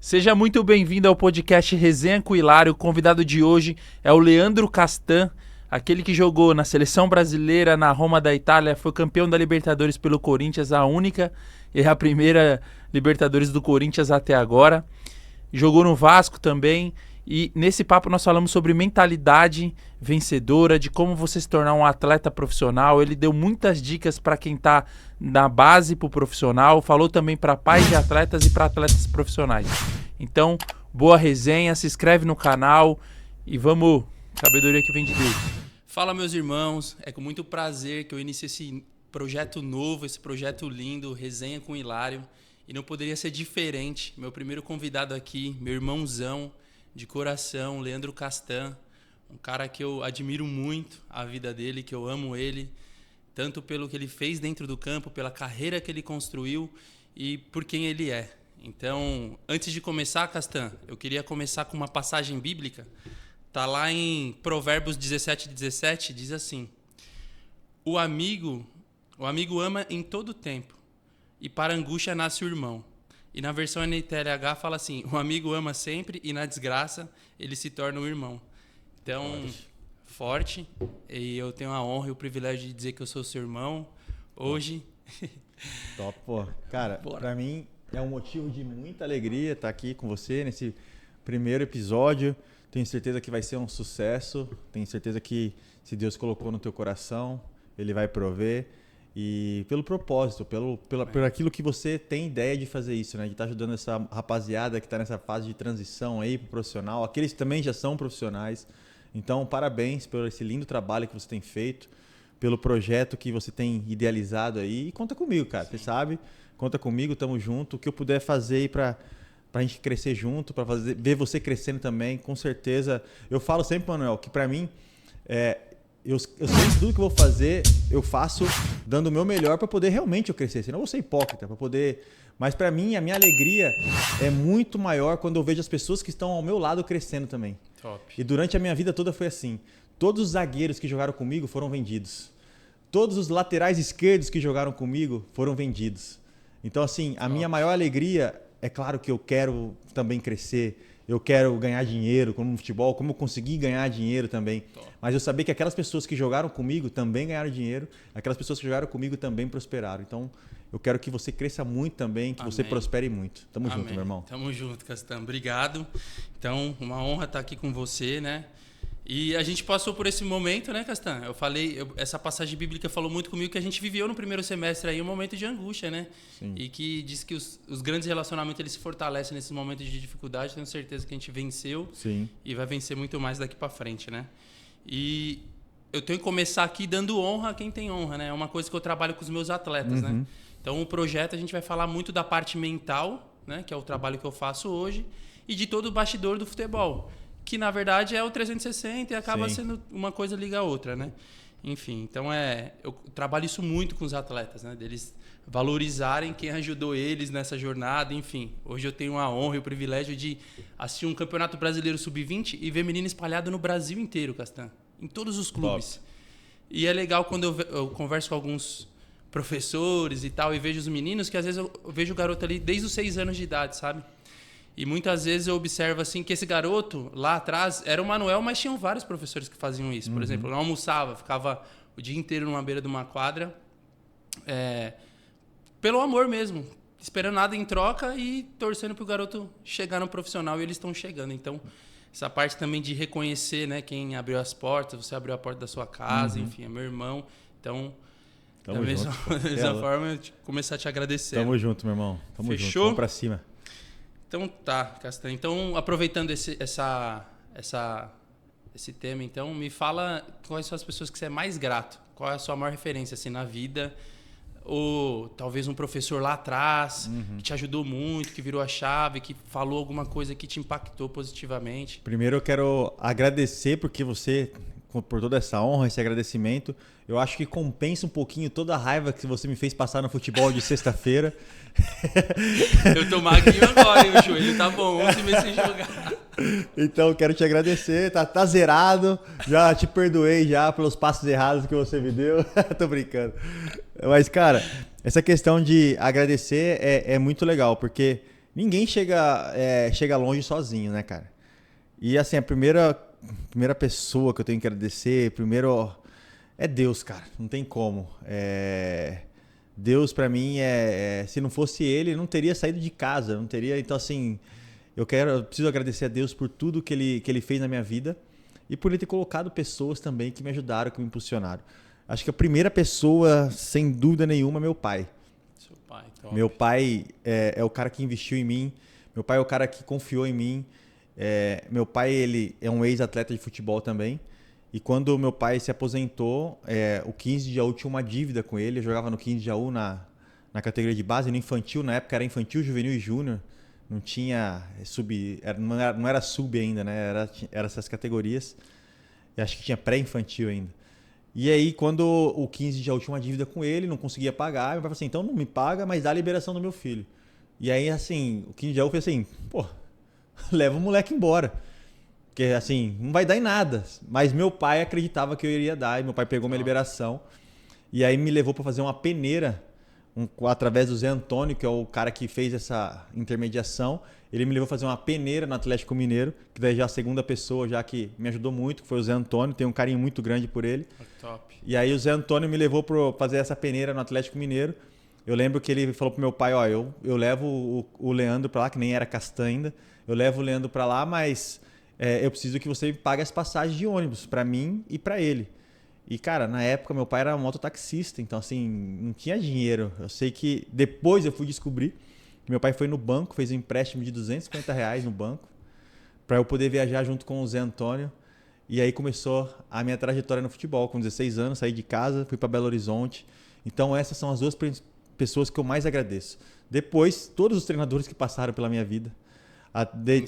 Seja muito bem-vindo ao podcast Resenha com Hilário. O convidado de hoje é o Leandro Castan, aquele que jogou na Seleção Brasileira, na Roma da Itália, foi campeão da Libertadores pelo Corinthians, a única e a primeira Libertadores do Corinthians até agora. Jogou no Vasco também. E nesse papo nós falamos sobre mentalidade vencedora, de como você se tornar um atleta profissional. Ele deu muitas dicas para quem está na base para o profissional, falou também para pais de atletas e para atletas profissionais. Então, boa resenha, se inscreve no canal e vamos, sabedoria que vem de Deus. Fala, meus irmãos, é com muito prazer que eu inicio esse projeto novo, esse projeto lindo, Resenha com Hilário. E não poderia ser diferente. Meu primeiro convidado aqui, meu irmãozão, de coração, Leandro Castan, um cara que eu admiro muito a vida dele, que eu amo ele, tanto pelo que ele fez dentro do campo, pela carreira que ele construiu e por quem ele é. Então, antes de começar, Castan, eu queria começar com uma passagem bíblica. Está lá em Provérbios 17:17, diz assim: O amigo ama em todo tempo, e para a angústia nasce o irmão. E na versão NTLH fala assim: o amigo ama sempre e na desgraça ele se torna um irmão. Então, forte. E eu tenho a honra e o privilégio de dizer que eu sou seu irmão hoje. Top, pô. Cara, pra mim é um motivo de muita alegria estar aqui com você nesse primeiro episódio. Tenho certeza que vai ser um sucesso. Tenho certeza que se Deus colocou no teu coração, Ele vai prover. E pelo propósito, por aquilo que você tem ideia de fazer isso, né? De estar ajudando essa rapaziada que está nessa fase de transição aí pro profissional, aqueles que também já são profissionais. Então, parabéns por esse lindo trabalho que você tem feito, pelo projeto que você tem idealizado aí. E conta comigo, cara. Sim. Você sabe, conta comigo, tamo junto. O que eu puder fazer aí pra gente crescer junto, pra ver você crescendo também, com certeza. Eu falo sempre, Manuel, que pra mim eu sei que tudo que eu vou fazer, eu faço dando o meu melhor para poder realmente eu crescer. Senão eu vou ser hipócrita, para poder... Mas para mim, a minha alegria é muito maior quando eu vejo as pessoas que estão ao meu lado crescendo também. Top. E durante a minha vida toda foi assim. Todos os zagueiros que jogaram comigo foram vendidos. Todos os laterais esquerdos que jogaram comigo foram vendidos. Então, assim, a minha maior alegria, é claro que eu quero também crescer. Eu quero ganhar dinheiro como no futebol, como eu consegui ganhar dinheiro também. Top. Mas eu sabia que aquelas pessoas que jogaram comigo também ganharam dinheiro, aquelas pessoas que jogaram comigo também prosperaram. Então, eu quero que você cresça muito também, que Amém. Você prospere muito. Tamo Amém. Junto, meu irmão. Tamo junto, Castan. Obrigado. Então, uma honra estar aqui com você, né? E a gente passou por esse momento, né, Castan? Eu falei, essa passagem bíblica falou muito comigo que a gente viveu no primeiro semestre aí um momento de angústia, né? Sim. E que diz que os grandes relacionamentos eles se fortalecem nesses momentos de dificuldade. Tenho certeza que a gente venceu. Sim. E vai vencer muito mais daqui para frente, né? E eu tenho que começar aqui dando honra a quem tem honra, né? É uma coisa que eu trabalho com os meus atletas, né? Então, o projeto a gente vai falar muito da parte mental, né? Que é o trabalho que eu faço hoje, e de todo o bastidor do futebol, que na verdade é o 360 e acaba Sim. sendo uma coisa liga a outra, né? Enfim, então eu trabalho isso muito com os atletas, né? Deles valorizarem quem ajudou eles nessa jornada, enfim. Hoje eu tenho a honra e o privilégio de assistir um Campeonato Brasileiro Sub-20 e ver menino espalhado no Brasil inteiro, Castan, em todos os clubes. Top. E é legal quando eu converso com alguns professores e tal e vejo os meninos, que às vezes eu vejo o garoto ali desde os 6 anos de idade, sabe? E muitas vezes eu observo assim que esse garoto lá atrás era o Manuel, mas tinham vários professores que faziam isso. Por exemplo, eu não almoçava, ficava o dia inteiro numa beira de uma quadra, pelo amor mesmo, esperando nada em troca e torcendo para o garoto chegar no profissional, e eles estão chegando. Então, essa parte também de reconhecer, né, quem abriu as portas, você abriu a porta da sua casa, enfim, é meu irmão. Então, da mesma forma, eu começar a te agradecer. Tamo junto, meu irmão. Tamo Fechou? Junto. Vamos pra cima. Então tá, Castan. Então, aproveitando esse tema, então, me fala quais são as pessoas que você é mais grato. Qual é a sua maior referência assim, na vida? Ou talvez um professor lá atrás que te ajudou muito, que virou a chave, que falou alguma coisa que te impactou positivamente. Primeiro eu quero agradecer porque você, por toda essa honra, esse agradecimento. Eu acho que compensa um pouquinho toda a raiva que você me fez passar no futebol de sexta-feira. Eu tô magrinho agora, hein? O joelho tá bom, 11 meses sem jogar. Então, eu quero te agradecer. Tá zerado. Já te perdoei já pelos passos errados que você me deu. Tô brincando. Mas, cara, essa questão de agradecer é muito legal, porque ninguém chega longe sozinho, né, cara? E assim, a primeira pessoa que eu tenho que agradecer, primeiro é Deus, cara. Não tem como. Deus pra mim se não fosse ele, eu não teria saído de casa, não teria. Então assim, eu preciso agradecer a Deus por tudo que ele fez na minha vida e por ele ter colocado pessoas também que me ajudaram, que me impulsionaram. Acho que a primeira pessoa, sem dúvida nenhuma, é meu pai. Seu pai, top. Meu pai é o cara que investiu em mim. Meu pai é o cara que confiou em mim. Meu pai, ele é um ex-atleta de futebol também. E quando meu pai se aposentou, o 15 de Jaú tinha uma dívida com ele. Eu jogava no 15 de Jaú na categoria de base, no infantil. Na época era infantil, juvenil e júnior. Não tinha não era sub ainda, né? Era essas categorias. Eu acho que tinha pré-infantil ainda. E aí, quando o 15 de Jaú tinha uma dívida com ele, não conseguia pagar, meu pai falou assim, então não me paga, mas dá a liberação do meu filho. E aí, assim, o 15 de Jaú fez assim, pô, leva o moleque embora. Porque, assim, não vai dar em nada. Mas meu pai acreditava que eu iria dar, e meu pai pegou minha liberação. E aí me levou para fazer uma peneira, através do Zé Antônio, que é o cara que fez essa intermediação. Ele me levou a fazer uma peneira no Atlético Mineiro, que daí já é a segunda pessoa já que me ajudou muito, que foi o Zé Antônio. Tenho um carinho muito grande por ele. Top. E aí o Zé Antônio me levou para fazer essa peneira no Atlético Mineiro. Eu lembro que ele falou pro meu pai, ó, eu levo o Leandro para lá, que nem era Castan ainda. Eu levo o Leandro para lá, mas eu preciso que você pague as passagens de ônibus para mim e para ele. E, cara, na época meu pai era mototaxista, então assim, não tinha dinheiro. Eu sei que depois eu fui descobrir. Meu pai foi no banco, fez um empréstimo de R$250 no banco para eu poder viajar junto com o Zé Antônio. E aí começou a minha trajetória no futebol. Com 16 anos, saí de casa, fui para Belo Horizonte. Então essas são as duas pessoas que eu mais agradeço. Depois, todos os treinadores que passaram pela minha vida. Me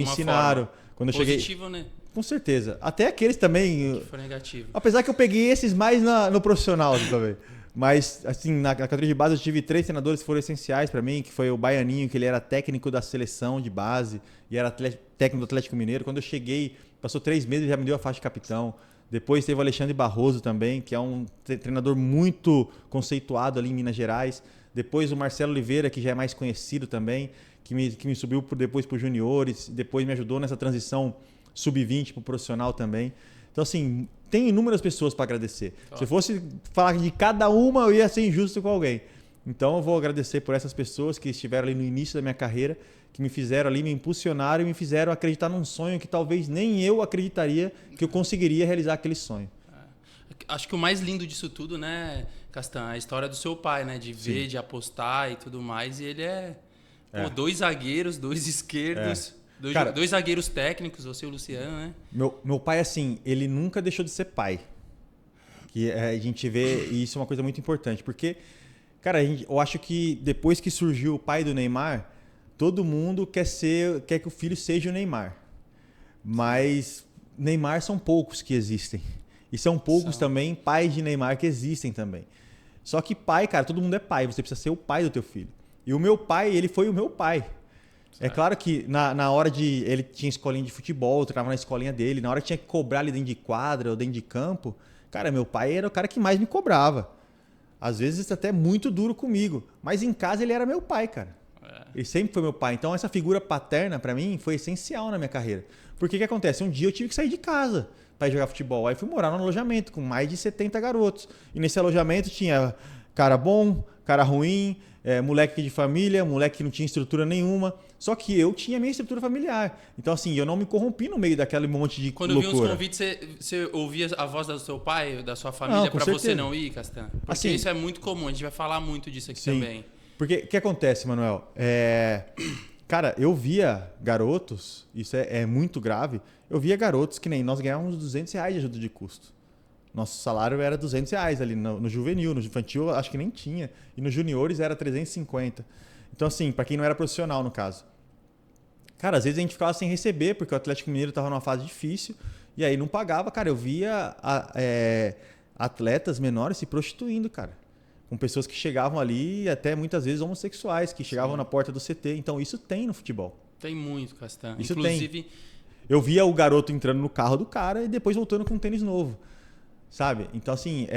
ensinaram. Quando eu Positivo, cheguei, né? com certeza. Até aqueles também. Que foi negativo. Apesar que eu peguei esses mais no profissional também. Mas, assim, na categoria de base eu tive 3 treinadores que foram essenciais para mim, que foi o Baianinho, que ele era técnico da seleção de base e era técnico do Atlético Mineiro. Quando eu cheguei, passou 3 meses e já me deu a faixa de capitão. Depois teve o Alexandre Barroso também, que é um treinador muito conceituado ali em Minas Gerais. Depois o Marcelo Oliveira, que já é mais conhecido também, que me subiu depois para os juniores, depois me ajudou nessa transição sub-20 para o profissional também. Então, assim, tem inúmeras pessoas para agradecer. Se eu fosse falar de cada uma, eu ia ser injusto com alguém. Então, eu vou agradecer por essas pessoas que estiveram ali no início da minha carreira, que me fizeram ali, me impulsionaram e me fizeram acreditar num sonho que talvez nem eu acreditaria que eu conseguiria realizar aquele sonho. Acho que o mais lindo disso tudo, né, Castan, é a história do seu pai, né? De ver, de apostar e tudo mais. E ele Pô, 2 zagueiros, 2 esquerdos... Cara, 2 zagueiros técnicos, você e o Luciano, né? Meu pai, assim, ele nunca deixou de ser pai. Que a gente vê, e isso é uma coisa muito importante. Porque, cara, eu acho que depois que surgiu o pai do Neymar, todo mundo quer que o filho seja o Neymar. Mas Neymar são poucos que existem. E são poucos também pais de Neymar que existem também. Só que pai, cara, todo mundo é pai. Você precisa ser o pai do teu filho. E o meu pai, ele foi o meu pai. É claro que na hora de... Ele tinha escolinha de futebol, eu treinava na escolinha dele. Na hora que tinha que cobrar ali dentro de quadra ou dentro de campo, cara, meu pai era o cara que mais me cobrava. Às vezes até muito duro comigo. Mas em casa ele era meu pai, cara. Ele sempre foi meu pai. Então essa figura paterna pra mim foi essencial na minha carreira. Porque o que acontece? Um dia eu tive que sair de casa para ir jogar futebol. Aí fui morar num alojamento com mais de 70 garotos. E nesse alojamento tinha cara bom, cara ruim, moleque de família, moleque que não tinha estrutura nenhuma. Só que eu tinha minha estrutura familiar. Então, assim, eu não me corrompi no meio daquele monte de Quando loucura. Quando vinha os convites, você ouvia a voz do seu pai, da sua família, para você não ir, Castan? Porque assim, isso é muito comum, a gente vai falar muito disso aqui também. Porque o que acontece, Manuel? Cara, eu via garotos, isso é muito grave, eu via garotos que nem nós ganhávamos R$200 de ajuda de custo. Nosso salário era R$200 ali no juvenil, no infantil acho que nem tinha. E nos juniores era 350. Então, assim, para quem não era profissional, no caso. Cara, às vezes a gente ficava sem receber, porque o Atlético Mineiro estava numa fase difícil, e aí não pagava. Cara, eu via atletas menores se prostituindo, cara. Com pessoas que chegavam ali, até muitas vezes homossexuais, que chegavam na porta do CT. Então, isso tem no futebol. Tem muito, Castan. Isso inclusive... tem. Eu via o garoto entrando no carro do cara e depois voltando com um tênis novo. Sabe? Então, assim,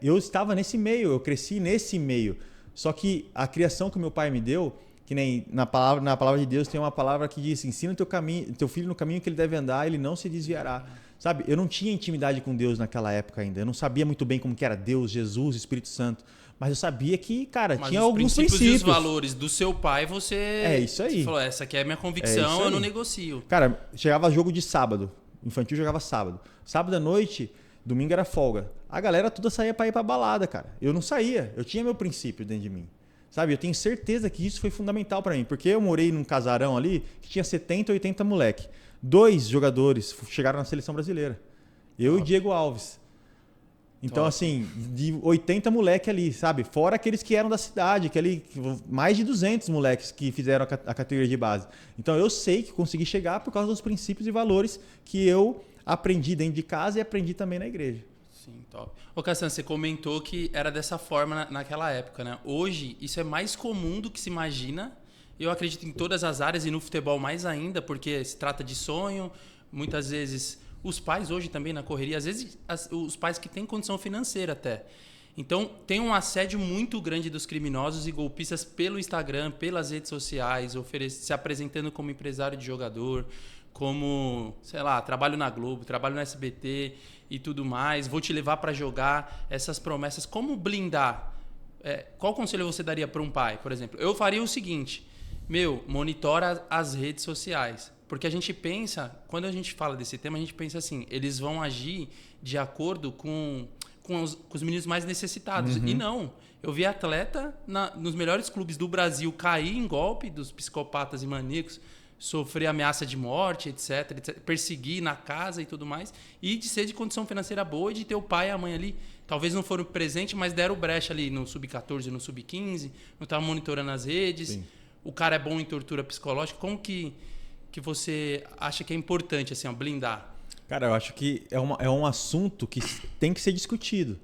eu estava nesse meio, eu cresci nesse meio. Só que a criação que meu pai me deu Que nem na palavra de Deus tem uma palavra que diz: ensina teu filho no caminho que ele deve andar, ele não se desviará. Sabe, eu não tinha intimidade com Deus naquela época ainda. Eu não sabia muito bem como que era Deus, Jesus, Espírito Santo. Mas eu sabia que, cara, tinha alguns princípios. E os valores do seu pai, você... É isso aí. Você falou, essa aqui é a minha convicção, eu não negocio. Cara, chegava jogo de sábado. Infantil jogava sábado. Sábado à noite, domingo era folga. A galera toda saía pra ir pra balada, cara. Eu não saía. Eu tinha meu princípio dentro de mim. Sabe, eu tenho certeza que isso foi fundamental para mim, porque eu morei num casarão ali que tinha 70, 80 moleque. 2 jogadores chegaram na seleção brasileira. Eu e Diego Alves. Então, assim, de 80 moleque ali, sabe? Fora aqueles que eram da cidade, que ali, mais de 200 moleques que fizeram a categoria de base. Então, eu sei que consegui chegar por causa dos princípios e valores que eu aprendi dentro de casa e aprendi também na igreja. Sim, top. Ô, Cassiano, você comentou que era dessa forma naquela época, né? Hoje, isso é mais comum do que se imagina. Eu acredito em todas as áreas e no futebol mais ainda, porque se trata de sonho. Muitas vezes, os pais hoje também na correria, às vezes os pais que têm condição financeira até. Então, tem um assédio muito grande dos criminosos e golpistas pelo Instagram, pelas redes sociais, se apresentando como empresário de jogador, como, sei lá, trabalho na Globo, trabalho no SBT e tudo mais, vou te levar para jogar, essas promessas. Como blindar? Qual conselho você daria para um pai, por exemplo? Eu faria o seguinte, monitora as redes sociais. Porque a gente pensa, quando a gente fala desse tema, a gente pensa assim, eles vão agir de acordo com os meninos mais necessitados. Uhum. E não. Eu vi atleta nos melhores clubes do Brasil cair em golpe dos psicopatas e maníacos, sofrer ameaça de morte, etc, perseguir na casa e tudo mais, e de ser de condição financeira boa e de ter o pai e a mãe ali. Talvez não foram presentes, mas deram brecha ali no sub-14, no sub-15, não estavam monitorando as redes. Sim. O cara é bom em tortura psicológica. Como que você acha que é importante assim, blindar? Cara, eu acho que é um assunto que tem que ser discutido.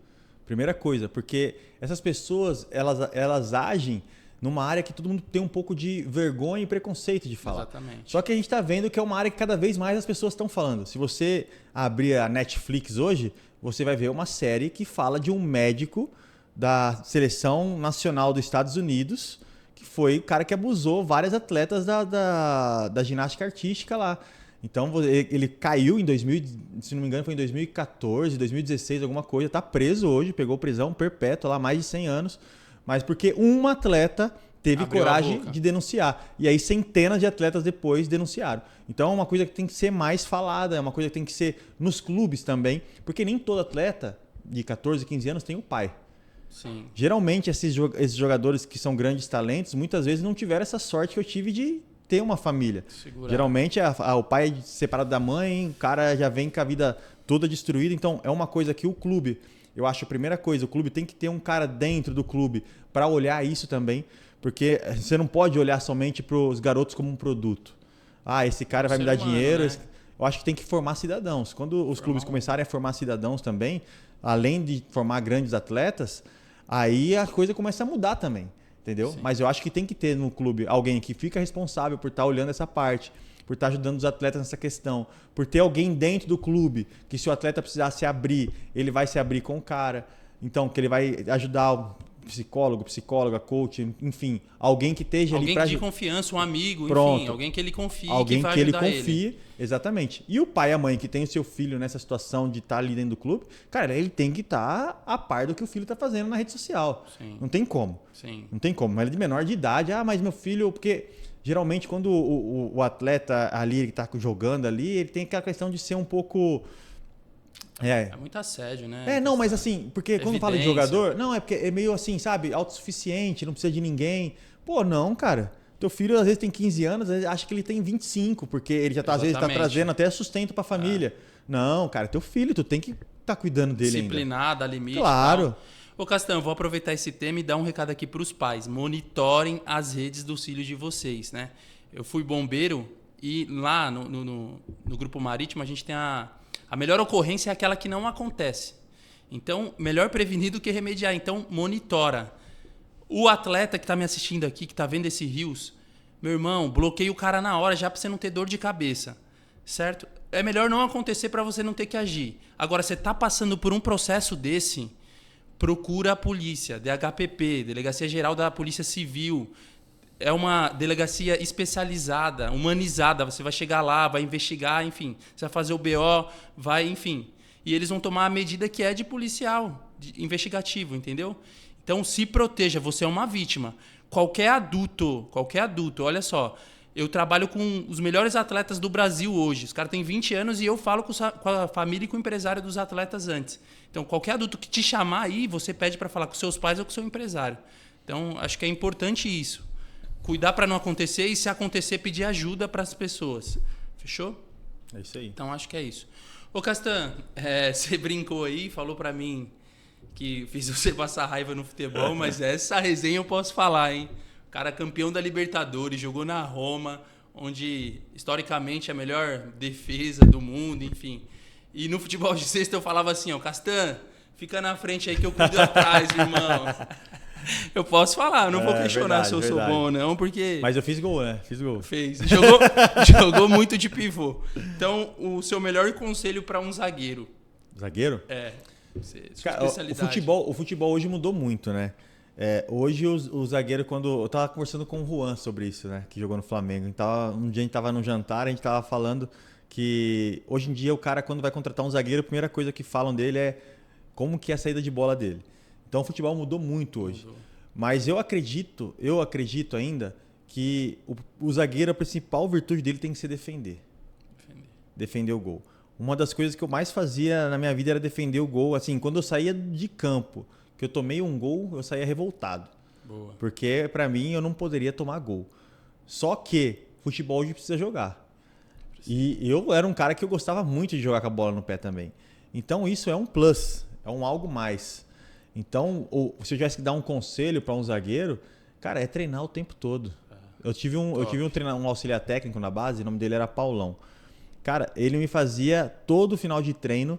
Primeira coisa, porque essas pessoas, elas agem numa área que todo mundo tem um pouco de vergonha e preconceito de falar. Exatamente. Só que a gente está vendo que é uma área que cada vez mais as pessoas estão falando. Se você abrir a Netflix hoje, você vai ver uma série que fala de um médico da Seleção Nacional dos Estados Unidos, que foi o cara que abusou várias atletas da ginástica artística lá. Então, ele caiu em 2000, se não me engano, foi em 2014, 2016, alguma coisa. Está preso hoje, pegou prisão perpétua lá, mais de 100 anos. Mas porque uma atleta teve coragem de denunciar. E aí centenas de atletas depois denunciaram. Então é uma coisa que tem que ser mais falada, é uma coisa que tem que ser nos clubes também. Porque nem todo atleta de 14, 15 anos tem um pai. Sim. Geralmente esses jogadores que são grandes talentos, muitas vezes não tiveram essa sorte que eu tive de ter uma família. Segurar. Geralmente o pai é separado da mãe, o cara já vem com a vida toda destruída. Então é uma coisa que o clube... Eu acho a primeira coisa, o clube tem que ter um cara dentro do clube para olhar isso também, porque você não pode olhar somente para os garotos como um produto. Esse cara vai me dar dinheiro. Né? Eu acho que tem que formar cidadãos. Quando os clubes começarem a formar cidadãos também, além de formar grandes atletas, aí a coisa começa a mudar também, entendeu? Sim. Mas eu acho que tem que ter no clube alguém que fica responsável por estar olhando essa parte, por estar ajudando os atletas nessa questão, por ter alguém dentro do clube que se o atleta precisar se abrir, ele vai se abrir com o cara. Então, que ele vai ajudar o psicólogo, psicóloga, coach, enfim, alguém que esteja alguém ali para de confiança, um amigo, Pronto. Enfim, alguém que ele confie, alguém que vai que ele ajudar confie, ele. Exatamente. E o pai e a mãe que tem o seu filho nessa situação de estar ali dentro do clube, cara, ele tem que estar a par do que o filho está fazendo na rede social. Sim. Não tem como. Sim. Não tem como. Mas ele é de menor de idade, mas meu filho, porque geralmente quando o atleta ali está jogando ali, ele tem aquela questão de ser um pouco... É muito assédio, né? Não, mas assim, porque quando fala de jogador, não, é porque é meio assim, sabe, autossuficiente, não precisa de ninguém. Pô, não, cara. Teu filho às vezes tem 15 anos, acha que ele tem 25, porque ele já tá, às vezes está trazendo até sustento para a família. Não, cara, teu filho, tu tem que estar cuidando dele disciplinado, a limite. Claro. Ô, Castanho, vou aproveitar esse tema e dar um recado aqui para os pais. Monitorem as redes dos filhos de vocês, né? Eu fui bombeiro e lá no Grupo Marítimo a gente tem a melhor ocorrência é aquela que não acontece. Então, melhor prevenir do que remediar. Então, monitora. O atleta que está me assistindo aqui, que está vendo esse Rios, meu irmão, bloqueia o cara na hora já para você não ter dor de cabeça. Certo? É melhor não acontecer para você não ter que agir. Agora, você está passando por um processo desse, procura a polícia, DHPP, Delegacia Geral da Polícia Civil. é uma delegacia especializada, humanizada. Você vai chegar lá, vai investigar, enfim. Você vai fazer o BO, vai, enfim. E eles vão tomar a medida que é de policial, investigativo, entendeu? Então, se proteja. Você é uma vítima. Qualquer adulto, olha só. Eu trabalho com os melhores atletas do Brasil hoje. Os caras têm 20 anos e eu falo com a família e com o empresário dos atletas antes. Então, qualquer adulto que te chamar aí, você pede para falar com seus pais ou com seu empresário. Então, acho que é importante isso. Cuidar para não acontecer e, se acontecer, pedir ajuda para as pessoas. Fechou? É isso aí. Então, acho que é isso. Ô, Castan, você brincou aí, falou para mim que fiz você passar raiva no futebol, mas essa resenha eu posso falar, hein? O cara campeão da Libertadores, jogou na Roma, onde, historicamente, é a melhor defesa do mundo, enfim. E no futebol de sexta eu falava assim, ó, Castan, fica na frente aí que eu cuido atrás, irmão. Eu posso falar, não vou questionar se eu sou bom ou não, porque... Mas eu fiz gol, né? Fiz gol. Fez. Jogou muito de pivô. Então, o seu melhor conselho para um zagueiro? Zagueiro? Cara, o futebol hoje mudou muito, né? Hoje o zagueiro, quando... Eu tava conversando com o Juan sobre isso, né? Que jogou no Flamengo. Um dia a gente tava num jantar, a gente tava falando que hoje em dia o cara, quando vai contratar um zagueiro, a primeira coisa que falam dele é como que é a saída de bola dele. Então o futebol mudou muito hoje. Mas eu acredito ainda que o zagueiro, a principal virtude dele tem que ser defender. Defender o gol. Uma das coisas que eu mais fazia na minha vida era defender o gol. Assim, quando eu saía de campo, que eu tomei um gol, eu saía revoltado. Boa. Porque, pra mim, eu não poderia tomar gol. Só que futebol hoje precisa jogar. E eu era um cara que eu gostava muito de jogar com a bola no pé também. Então, isso é um plus, é um algo mais. Então, se eu tivesse que dar um conselho para um zagueiro, cara, é treinar o tempo todo. Eu tive um auxiliar técnico na base, o nome dele era Paulão. Cara, ele me fazia todo final de treino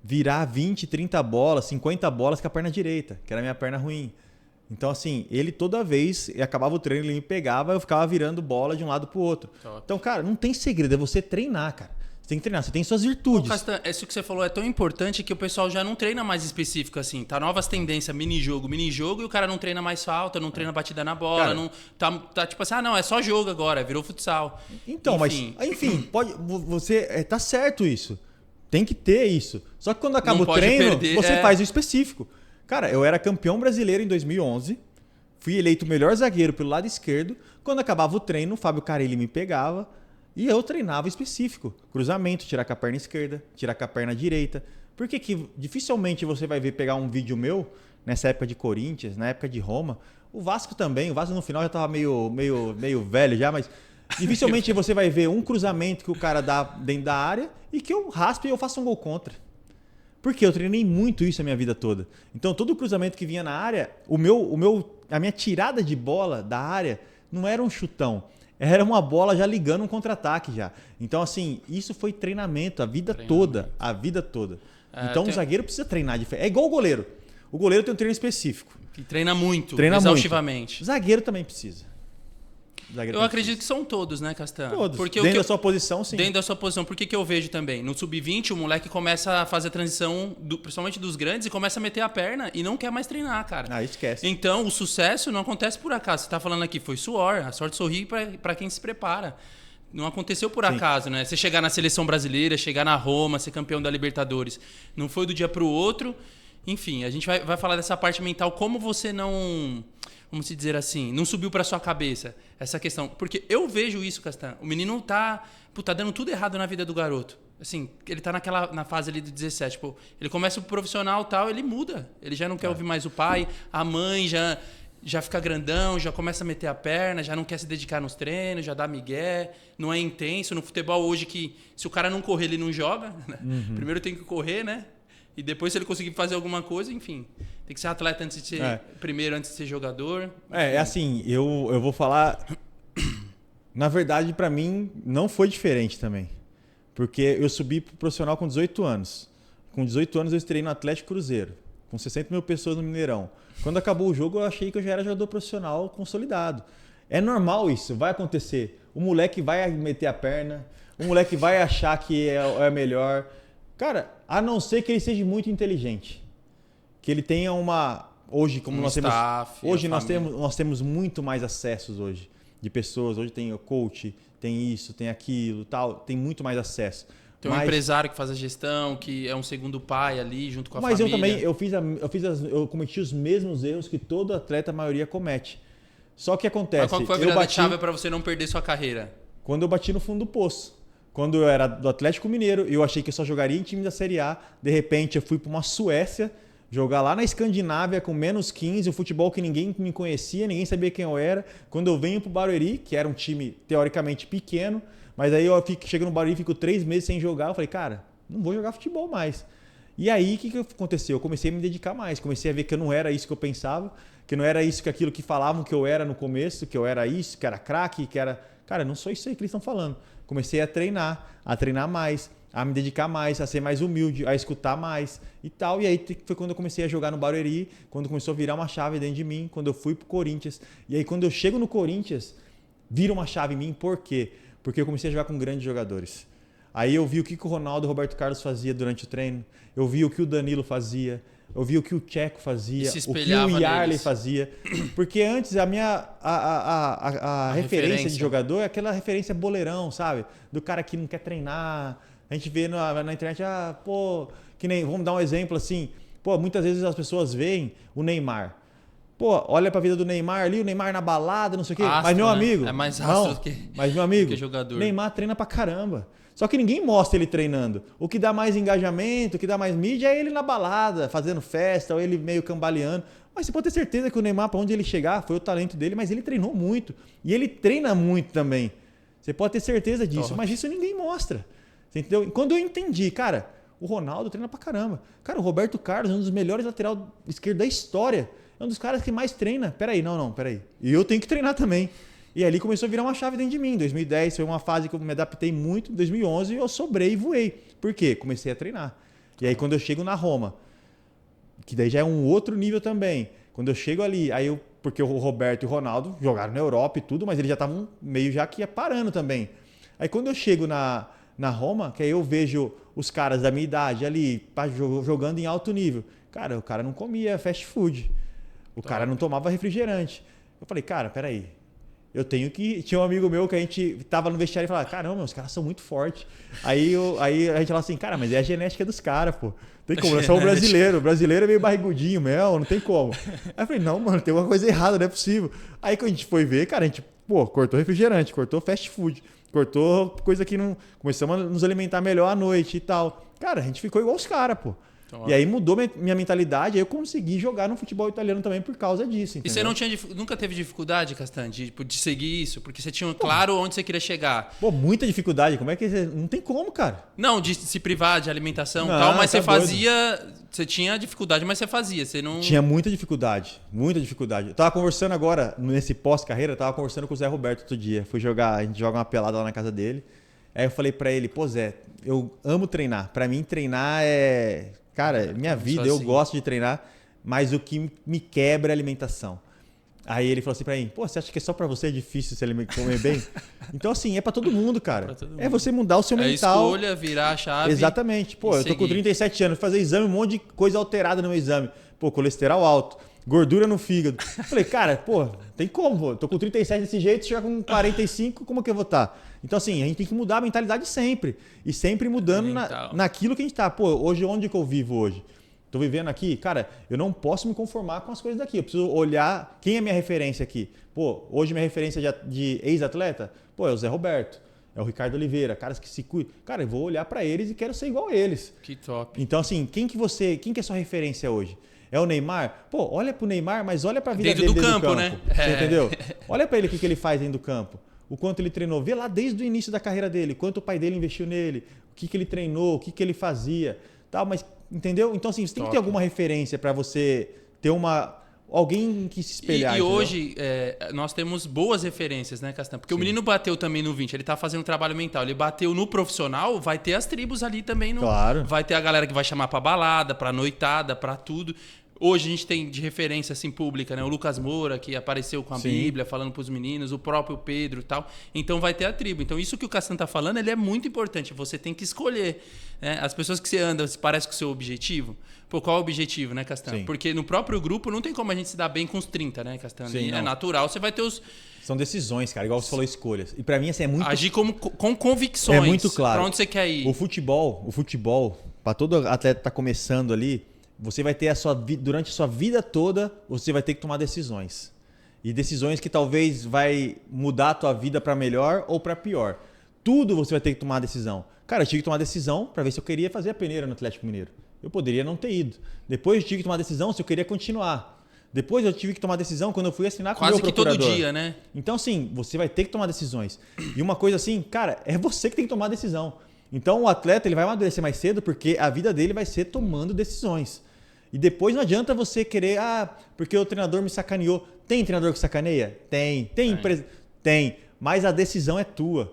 virar 20, 30 bolas, 50 bolas com a perna direita, que era a minha perna ruim. Então, assim, ele toda vez, acabava o treino, ele me pegava, eu ficava virando bola de um lado pro outro. Top. Então, cara, não tem segredo, é você treinar, cara. Você tem que treinar, você tem suas virtudes. Castan, isso que você falou é tão importante que o pessoal já não treina mais específico assim. Tá novas tendências, minijogo, e o cara não treina mais falta, não treina batida na bola, cara, não tá tipo assim, não, é só jogo agora, virou futsal. Então, enfim, pode, você tá certo isso. Tem que ter isso. Só que quando acaba o treino, você faz o específico. Cara, eu era campeão brasileiro em 2011, fui eleito o melhor zagueiro pelo lado esquerdo. Quando acabava o treino, o Fábio Carelli me pegava e eu treinava específico. Cruzamento, tirar com a perna esquerda, tirar com a perna direita. Por que dificilmente você vai ver pegar um vídeo meu, nessa época de Corinthians, na época de Roma. O Vasco também, o Vasco no final já estava meio velho já, mas dificilmente você vai ver um cruzamento que o cara dá dentro da área e que eu raspe e eu faço um gol contra. Porque eu treinei muito isso a minha vida toda. Então, todo cruzamento que vinha na área, a minha tirada de bola da área não era um chutão. Era uma bola já ligando um contra-ataque já. Então, assim, isso foi treinamento a vida toda. A vida toda. Então, o zagueiro precisa treinar diferente. É igual o goleiro. O goleiro tem um treino específico. Que treina muito, exaustivamente. Muito. Zagueiro também precisa. Eu acredito que são todos, né, Castan? Todos. Porque dentro da sua posição, sim. Dentro da sua posição. Por que eu vejo também? No sub-20, o moleque começa a fazer a transição, principalmente dos grandes, e começa a meter a perna e não quer mais treinar, cara. Ah, esquece. Então, o sucesso não acontece por acaso. Você tá falando aqui, foi suor. A sorte sorri para quem se prepara. Não aconteceu por acaso, né? Você chegar na seleção brasileira, chegar na Roma, ser campeão da Libertadores. Não foi do dia pro outro. Enfim, a gente vai falar dessa parte mental. Como você não... Vamos dizer assim, não subiu pra sua cabeça essa questão. Porque eu vejo isso, Castan. O menino tá dando tudo errado na vida do garoto. Assim, ele tá na fase ali de 17. Pô, ele começa o profissional e tal, ele muda. Ele já não quer ouvir mais o pai, a mãe já fica grandão, já começa a meter a perna, já não quer se dedicar nos treinos, já dá migué, não é intenso. No futebol hoje, que se o cara não correr, ele não joga. Né? Uhum. Primeiro tem que correr, né? E depois, se ele conseguir fazer alguma coisa, enfim... Tem que ser atleta antes de ser primeiro, antes de ser jogador. É assim, eu vou falar... Na verdade, para mim, não foi diferente também. Porque eu subi pro profissional com 18 anos. Com 18 anos, eu estreiei no Atlético Cruzeiro. Com 60 mil pessoas no Mineirão. Quando acabou o jogo, eu achei que eu já era jogador profissional consolidado. É normal isso, vai acontecer. O moleque vai meter a perna. O moleque vai achar que é melhor. Cara, a não ser que ele seja muito inteligente. Que ele tenha hoje como nós temos muito mais acessos hoje. de pessoas. Hoje tem o coach, tem isso, tem aquilo, tal, tem muito mais acesso. Tem um empresário que faz a gestão, que é um segundo pai ali, junto com a família. Mas eu também, eu cometi os mesmos erros que todo atleta, a maioria, comete. Só que acontece... Mas qual foi a virada de chave para você não perder sua carreira? Quando eu bati no fundo do poço. Quando eu era do Atlético Mineiro, eu achei que eu só jogaria em time da Série A. De repente, eu fui para uma Suécia, jogar lá na Escandinávia com menos 15, o futebol que ninguém me conhecia, ninguém sabia quem eu era. Quando eu venho para o Barueri, que era um time teoricamente pequeno, mas aí eu chego no Barueri, fico 3 meses sem jogar, eu falei, cara, não vou jogar futebol mais. E aí, o que aconteceu? Eu comecei a me dedicar mais, comecei a ver que eu não era isso que eu pensava, que não era isso que aquilo que falavam que eu era no começo, que eu era isso, que era craque, que era... Cara, não sou isso aí que eles estão falando. Comecei a treinar mais, a me dedicar mais, a ser mais humilde, a escutar mais e tal. E aí foi quando eu comecei a jogar no Barueri, quando começou a virar uma chave dentro de mim, quando eu fui pro Corinthians. E aí quando eu chego no Corinthians, vira uma chave em mim. Por quê? Porque eu comecei a jogar com grandes jogadores. Aí eu vi o que o Ronaldo e o Roberto Carlos fazia durante o treino. Eu vi o que o Danilo fazia. Eu vi o que o Tcheco fazia, o que o Yarley fazia. Porque antes a minha a referência de jogador é aquela referência boleirão, sabe? Do cara que não quer treinar. A gente vê na internet, que nem, vamos dar um exemplo assim. Muitas vezes as pessoas veem o Neymar. Olha pra vida do Neymar ali, o Neymar na balada, não sei o quê. Astro, mas meu né? amigo... É mais astro do que, mas meu amigo, do que jogador. Neymar treina pra caramba. Só que ninguém mostra ele treinando. O que dá mais engajamento, o que dá mais mídia é ele na balada, fazendo festa, ou ele meio cambaleando. Mas você pode ter certeza que o Neymar, para onde ele chegar, foi o talento dele, mas ele treinou muito. E ele treina muito também. Você pode ter certeza disso, mas isso ninguém mostra. Você entendeu? E quando eu entendi, cara, o Ronaldo treina pra caramba. Cara, o Roberto Carlos é um dos melhores lateral esquerdo da história. É um dos caras que mais treina. Peraí. E eu tenho que treinar também. E ali começou a virar uma chave dentro de mim. Em 2010 foi uma fase que eu me adaptei muito. Em 2011 eu sobrei e voei. Por quê? Comecei a treinar. E aí quando eu chego na Roma, que daí já é um outro nível também. Quando eu chego ali, porque o Roberto e o Ronaldo jogaram na Europa e tudo, mas eles já estavam meio já que parando também. Aí quando eu chego na Roma, que aí eu vejo os caras da minha idade ali jogando em alto nível. Cara, o cara não comia fast food. O cara não tomava refrigerante. Eu falei, cara, peraí. Eu tenho que... Tinha um amigo meu que a gente tava no vestiário e falava, caramba, os caras são muito fortes. Aí a gente falava assim, cara, mas é a genética dos caras, pô. Tem como, nós somos brasileiro. O brasileiro é meio barrigudinho, não tem como. Aí eu falei, não, mano, tem uma coisa errada, não é possível. Aí quando a gente foi ver, cara, a gente, cortou refrigerante, cortou fast food, cortou coisa que não... Começamos a nos alimentar melhor à noite e tal. Cara, a gente ficou igual os caras, pô. E aí mudou minha mentalidade, aí eu consegui jogar no futebol italiano também por causa disso. Entendeu? E você nunca teve dificuldade, Castan, de seguir isso? Porque você tinha claro onde você queria chegar. Muita dificuldade. Como é que você... Não tem como, cara. Não, de se privar de alimentação e tal, mas você fazia... Você tinha dificuldade, mas você fazia. Você não... Tinha muita dificuldade. Muita dificuldade. Eu tava conversando agora, nesse pós-carreira, eu tava conversando com o Zé Roberto outro dia. Fui jogar, a gente joga uma pelada lá na casa dele. Aí eu falei pra ele, Zé, eu amo treinar. Pra mim, treinar é... Cara, minha vida, eu gosto de treinar, mas o que me quebra é a alimentação. Aí ele falou assim pra mim, você acha que é só pra você é difícil se comer bem? Então, assim, é pra todo mundo, cara. É você mudar o seu mental. Escolha, virar a chave. Exatamente. Eu tô com 37 anos, fazer exame, um monte de coisa alterada no meu exame. Colesterol alto, gordura no fígado. Falei, cara, tem como, tô com 37 desse jeito, chegar com 45, como que eu vou estar? Então, assim, a gente tem que mudar a mentalidade sempre. E sempre mudando naquilo que a gente tá. Hoje, onde que eu vivo hoje? Tô vivendo aqui, cara, eu não posso me conformar com as coisas daqui. Eu preciso olhar quem é minha referência aqui. Hoje minha referência de ex-atleta, é o Zé Roberto, é o Ricardo Oliveira, caras que se cuidam. Cara, eu vou olhar pra eles e quero ser igual a eles. Que top. Então, assim, quem que é sua referência hoje? É o Neymar? Olha pro Neymar, mas olha pra vida dele dentro do campo. Né? Você entendeu? Olha pra ele o que ele faz dentro do campo. O quanto ele treinou. Vê lá desde o início da carreira dele, quanto o pai dele investiu nele, o que ele treinou, o que ele fazia. Tal, mas, entendeu? Então, assim, você tem que ter alguma referência para você ter alguém que se espelhar. E hoje nós temos boas referências, né, Castan? Porque o menino bateu também no 20, ele tá fazendo um trabalho mental. Ele bateu no profissional, vai ter as tribos ali também. Claro. Vai ter a galera que vai chamar pra balada, pra noitada, pra tudo. Hoje a gente tem de referência assim pública, né? O Lucas Moura, que apareceu com a Bíblia, falando para os meninos, o próprio Pedro e tal. Então vai ter a tribo. Então isso que o Castan tá falando, ele é muito importante. Você tem que escolher, né? As pessoas que você anda, parece com o seu objetivo. Pô, qual é o objetivo, né, Castan? Sim. Porque no próprio grupo não tem como a gente se dar bem com os 30, né, Castan? Sim, É natural, você vai ter os... São decisões, cara, igual você falou, escolhas. E pra mim, assim, é muito... Agir com convicções. É muito claro. Pra onde você quer ir. O futebol, pra todo atleta que tá começando ali, você vai ter durante a sua vida toda, você vai ter que tomar decisões. E decisões que talvez vai mudar a tua vida pra melhor ou pra pior. Tudo você vai ter que tomar decisão. Cara, eu tive que tomar decisão pra ver se eu queria fazer a peneira no Atlético Mineiro. Eu poderia não ter ido. Depois eu tive que tomar decisão se eu queria continuar. Depois eu tive que tomar decisão quando eu fui assinar com o meu procurador. Quase que todo dia, né? Então, assim, você vai ter que tomar decisões. E uma coisa assim, cara, é você que tem que tomar decisão. Então, o atleta ele vai amadurecer mais cedo porque a vida dele vai ser tomando decisões. E depois não adianta você querer, porque o treinador me sacaneou. Tem treinador que sacaneia? Tem. Tem. Mas a decisão é tua.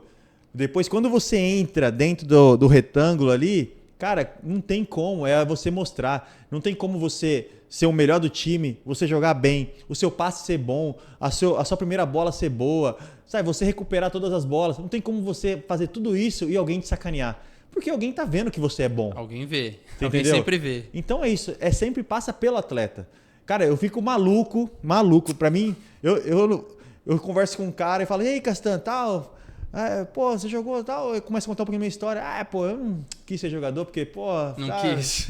Depois, quando você entra dentro do retângulo ali, cara, não tem como, é você mostrar. Não tem como você ser o melhor do time, você jogar bem, o seu passe ser bom, a sua primeira bola ser boa, sabe? Você recuperar todas as bolas. Não tem como você fazer tudo isso e alguém te sacanear. Porque alguém tá vendo que você é bom. Alguém vê. Você Alguém entendeu? sempre vê. Então é isso, sempre passa pelo atleta. Cara, eu fico maluco. Pra mim, eu converso com um cara e falo, ei, Castan, tal... pô, você jogou tal, eu começo a contar um pouquinho da minha história. Pô, eu não quis ser jogador porque, pô... Não quis.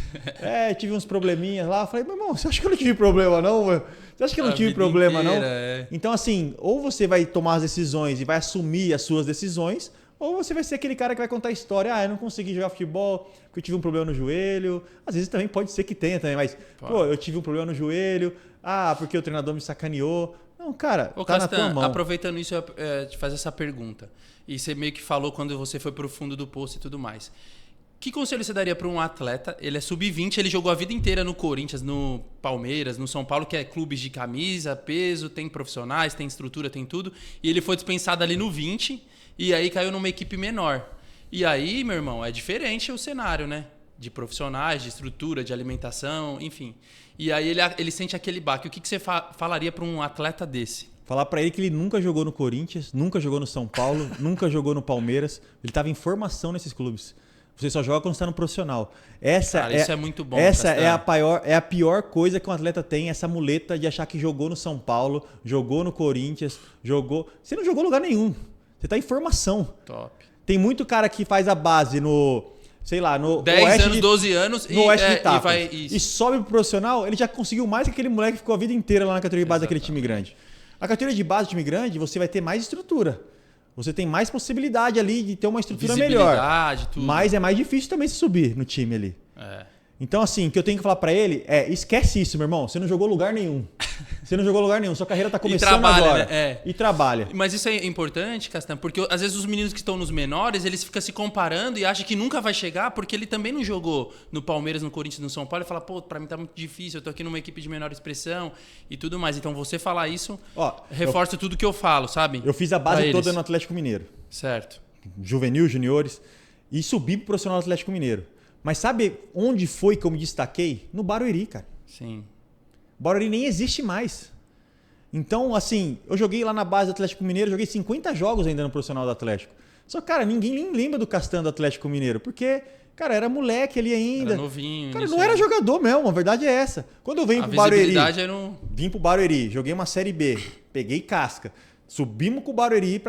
Tive uns probleminhas lá. Eu falei, meu irmão, você acha que eu não tive problema não, mano? Você acha que eu não tive problema inteira, não? Então, assim, ou você vai tomar as decisões e vai assumir as suas decisões, ou você vai ser aquele cara que vai contar a história. Eu não consegui jogar futebol porque eu tive um problema no joelho. Às vezes também pode ser que tenha também, mas, pô, eu tive um problema no joelho. Porque o treinador me sacaneou. Não, cara, Ô, tá Castan, na tua mão. aproveitando isso, te fazer essa pergunta. E você meio que falou quando você foi pro fundo do poço e tudo mais. Que conselho você daria para um atleta? Ele é sub-20, ele jogou a vida inteira no Corinthians, no Palmeiras, no São Paulo, que é clubes de camisa, peso, tem profissionais, tem estrutura, tem tudo. E ele foi dispensado ali no 20 e aí caiu numa equipe menor. E aí, meu irmão, é diferente o cenário, né? De profissionais, de estrutura, de alimentação, enfim. E aí ele sente aquele baque. O que você falaria para um atleta desse? Falar pra ele que ele nunca jogou no Corinthians, nunca jogou no São Paulo, nunca jogou no Palmeiras. Ele estava em formação nesses clubes. Você só joga quando está no profissional. Isso é muito bom. Essa é a pior coisa que um atleta tem, essa muleta de achar que jogou no São Paulo, jogou no Corinthians, jogou... Você não jogou em lugar nenhum. Você está em formação. Top. Tem muito cara que faz a base no... Sei lá, no 10 Oeste anos, 12 anos no Oeste de Itapa. E sobe pro profissional, ele já conseguiu mais que aquele moleque que ficou a vida inteira lá na categoria de base daquele time grande. A categoria de base do time grande, você vai ter mais estrutura. Você tem mais possibilidade ali de ter uma estrutura melhor. Tudo. Mas é mais difícil também se subir no time ali. Então, assim, o que eu tenho que falar pra ele é: esquece isso, meu irmão. Você não jogou lugar nenhum. Você não jogou lugar nenhum. Sua carreira tá começando agora. Né? E trabalha. Mas isso é importante, Castan, porque às vezes os meninos que estão nos menores, eles ficam se comparando e acham que nunca vai chegar porque ele também não jogou no Palmeiras, no Corinthians, no São Paulo e fala, pô, pra mim tá muito difícil, eu tô aqui numa equipe de menor expressão e tudo mais. Então você falar isso reforça tudo que eu falo, sabe? Eu fiz a base toda no Atlético Mineiro. Certo. Juvenil, juniores. E subi pro profissional do Atlético Mineiro. Mas sabe onde foi que eu me destaquei? No Barueri, cara. Sim. O Barueri nem existe mais. Então, assim, eu joguei lá na base do Atlético Mineiro, joguei 50 jogos ainda no profissional do Atlético. Só que, cara, ninguém nem lembra do Castan do Atlético Mineiro, porque, cara, era moleque ali ainda. Era novinho. Cara, não era jogador mesmo, a verdade é essa. Quando eu venho pro Barueri, vim pro Barueri, joguei uma Série B, peguei casca, subimos com o Barueri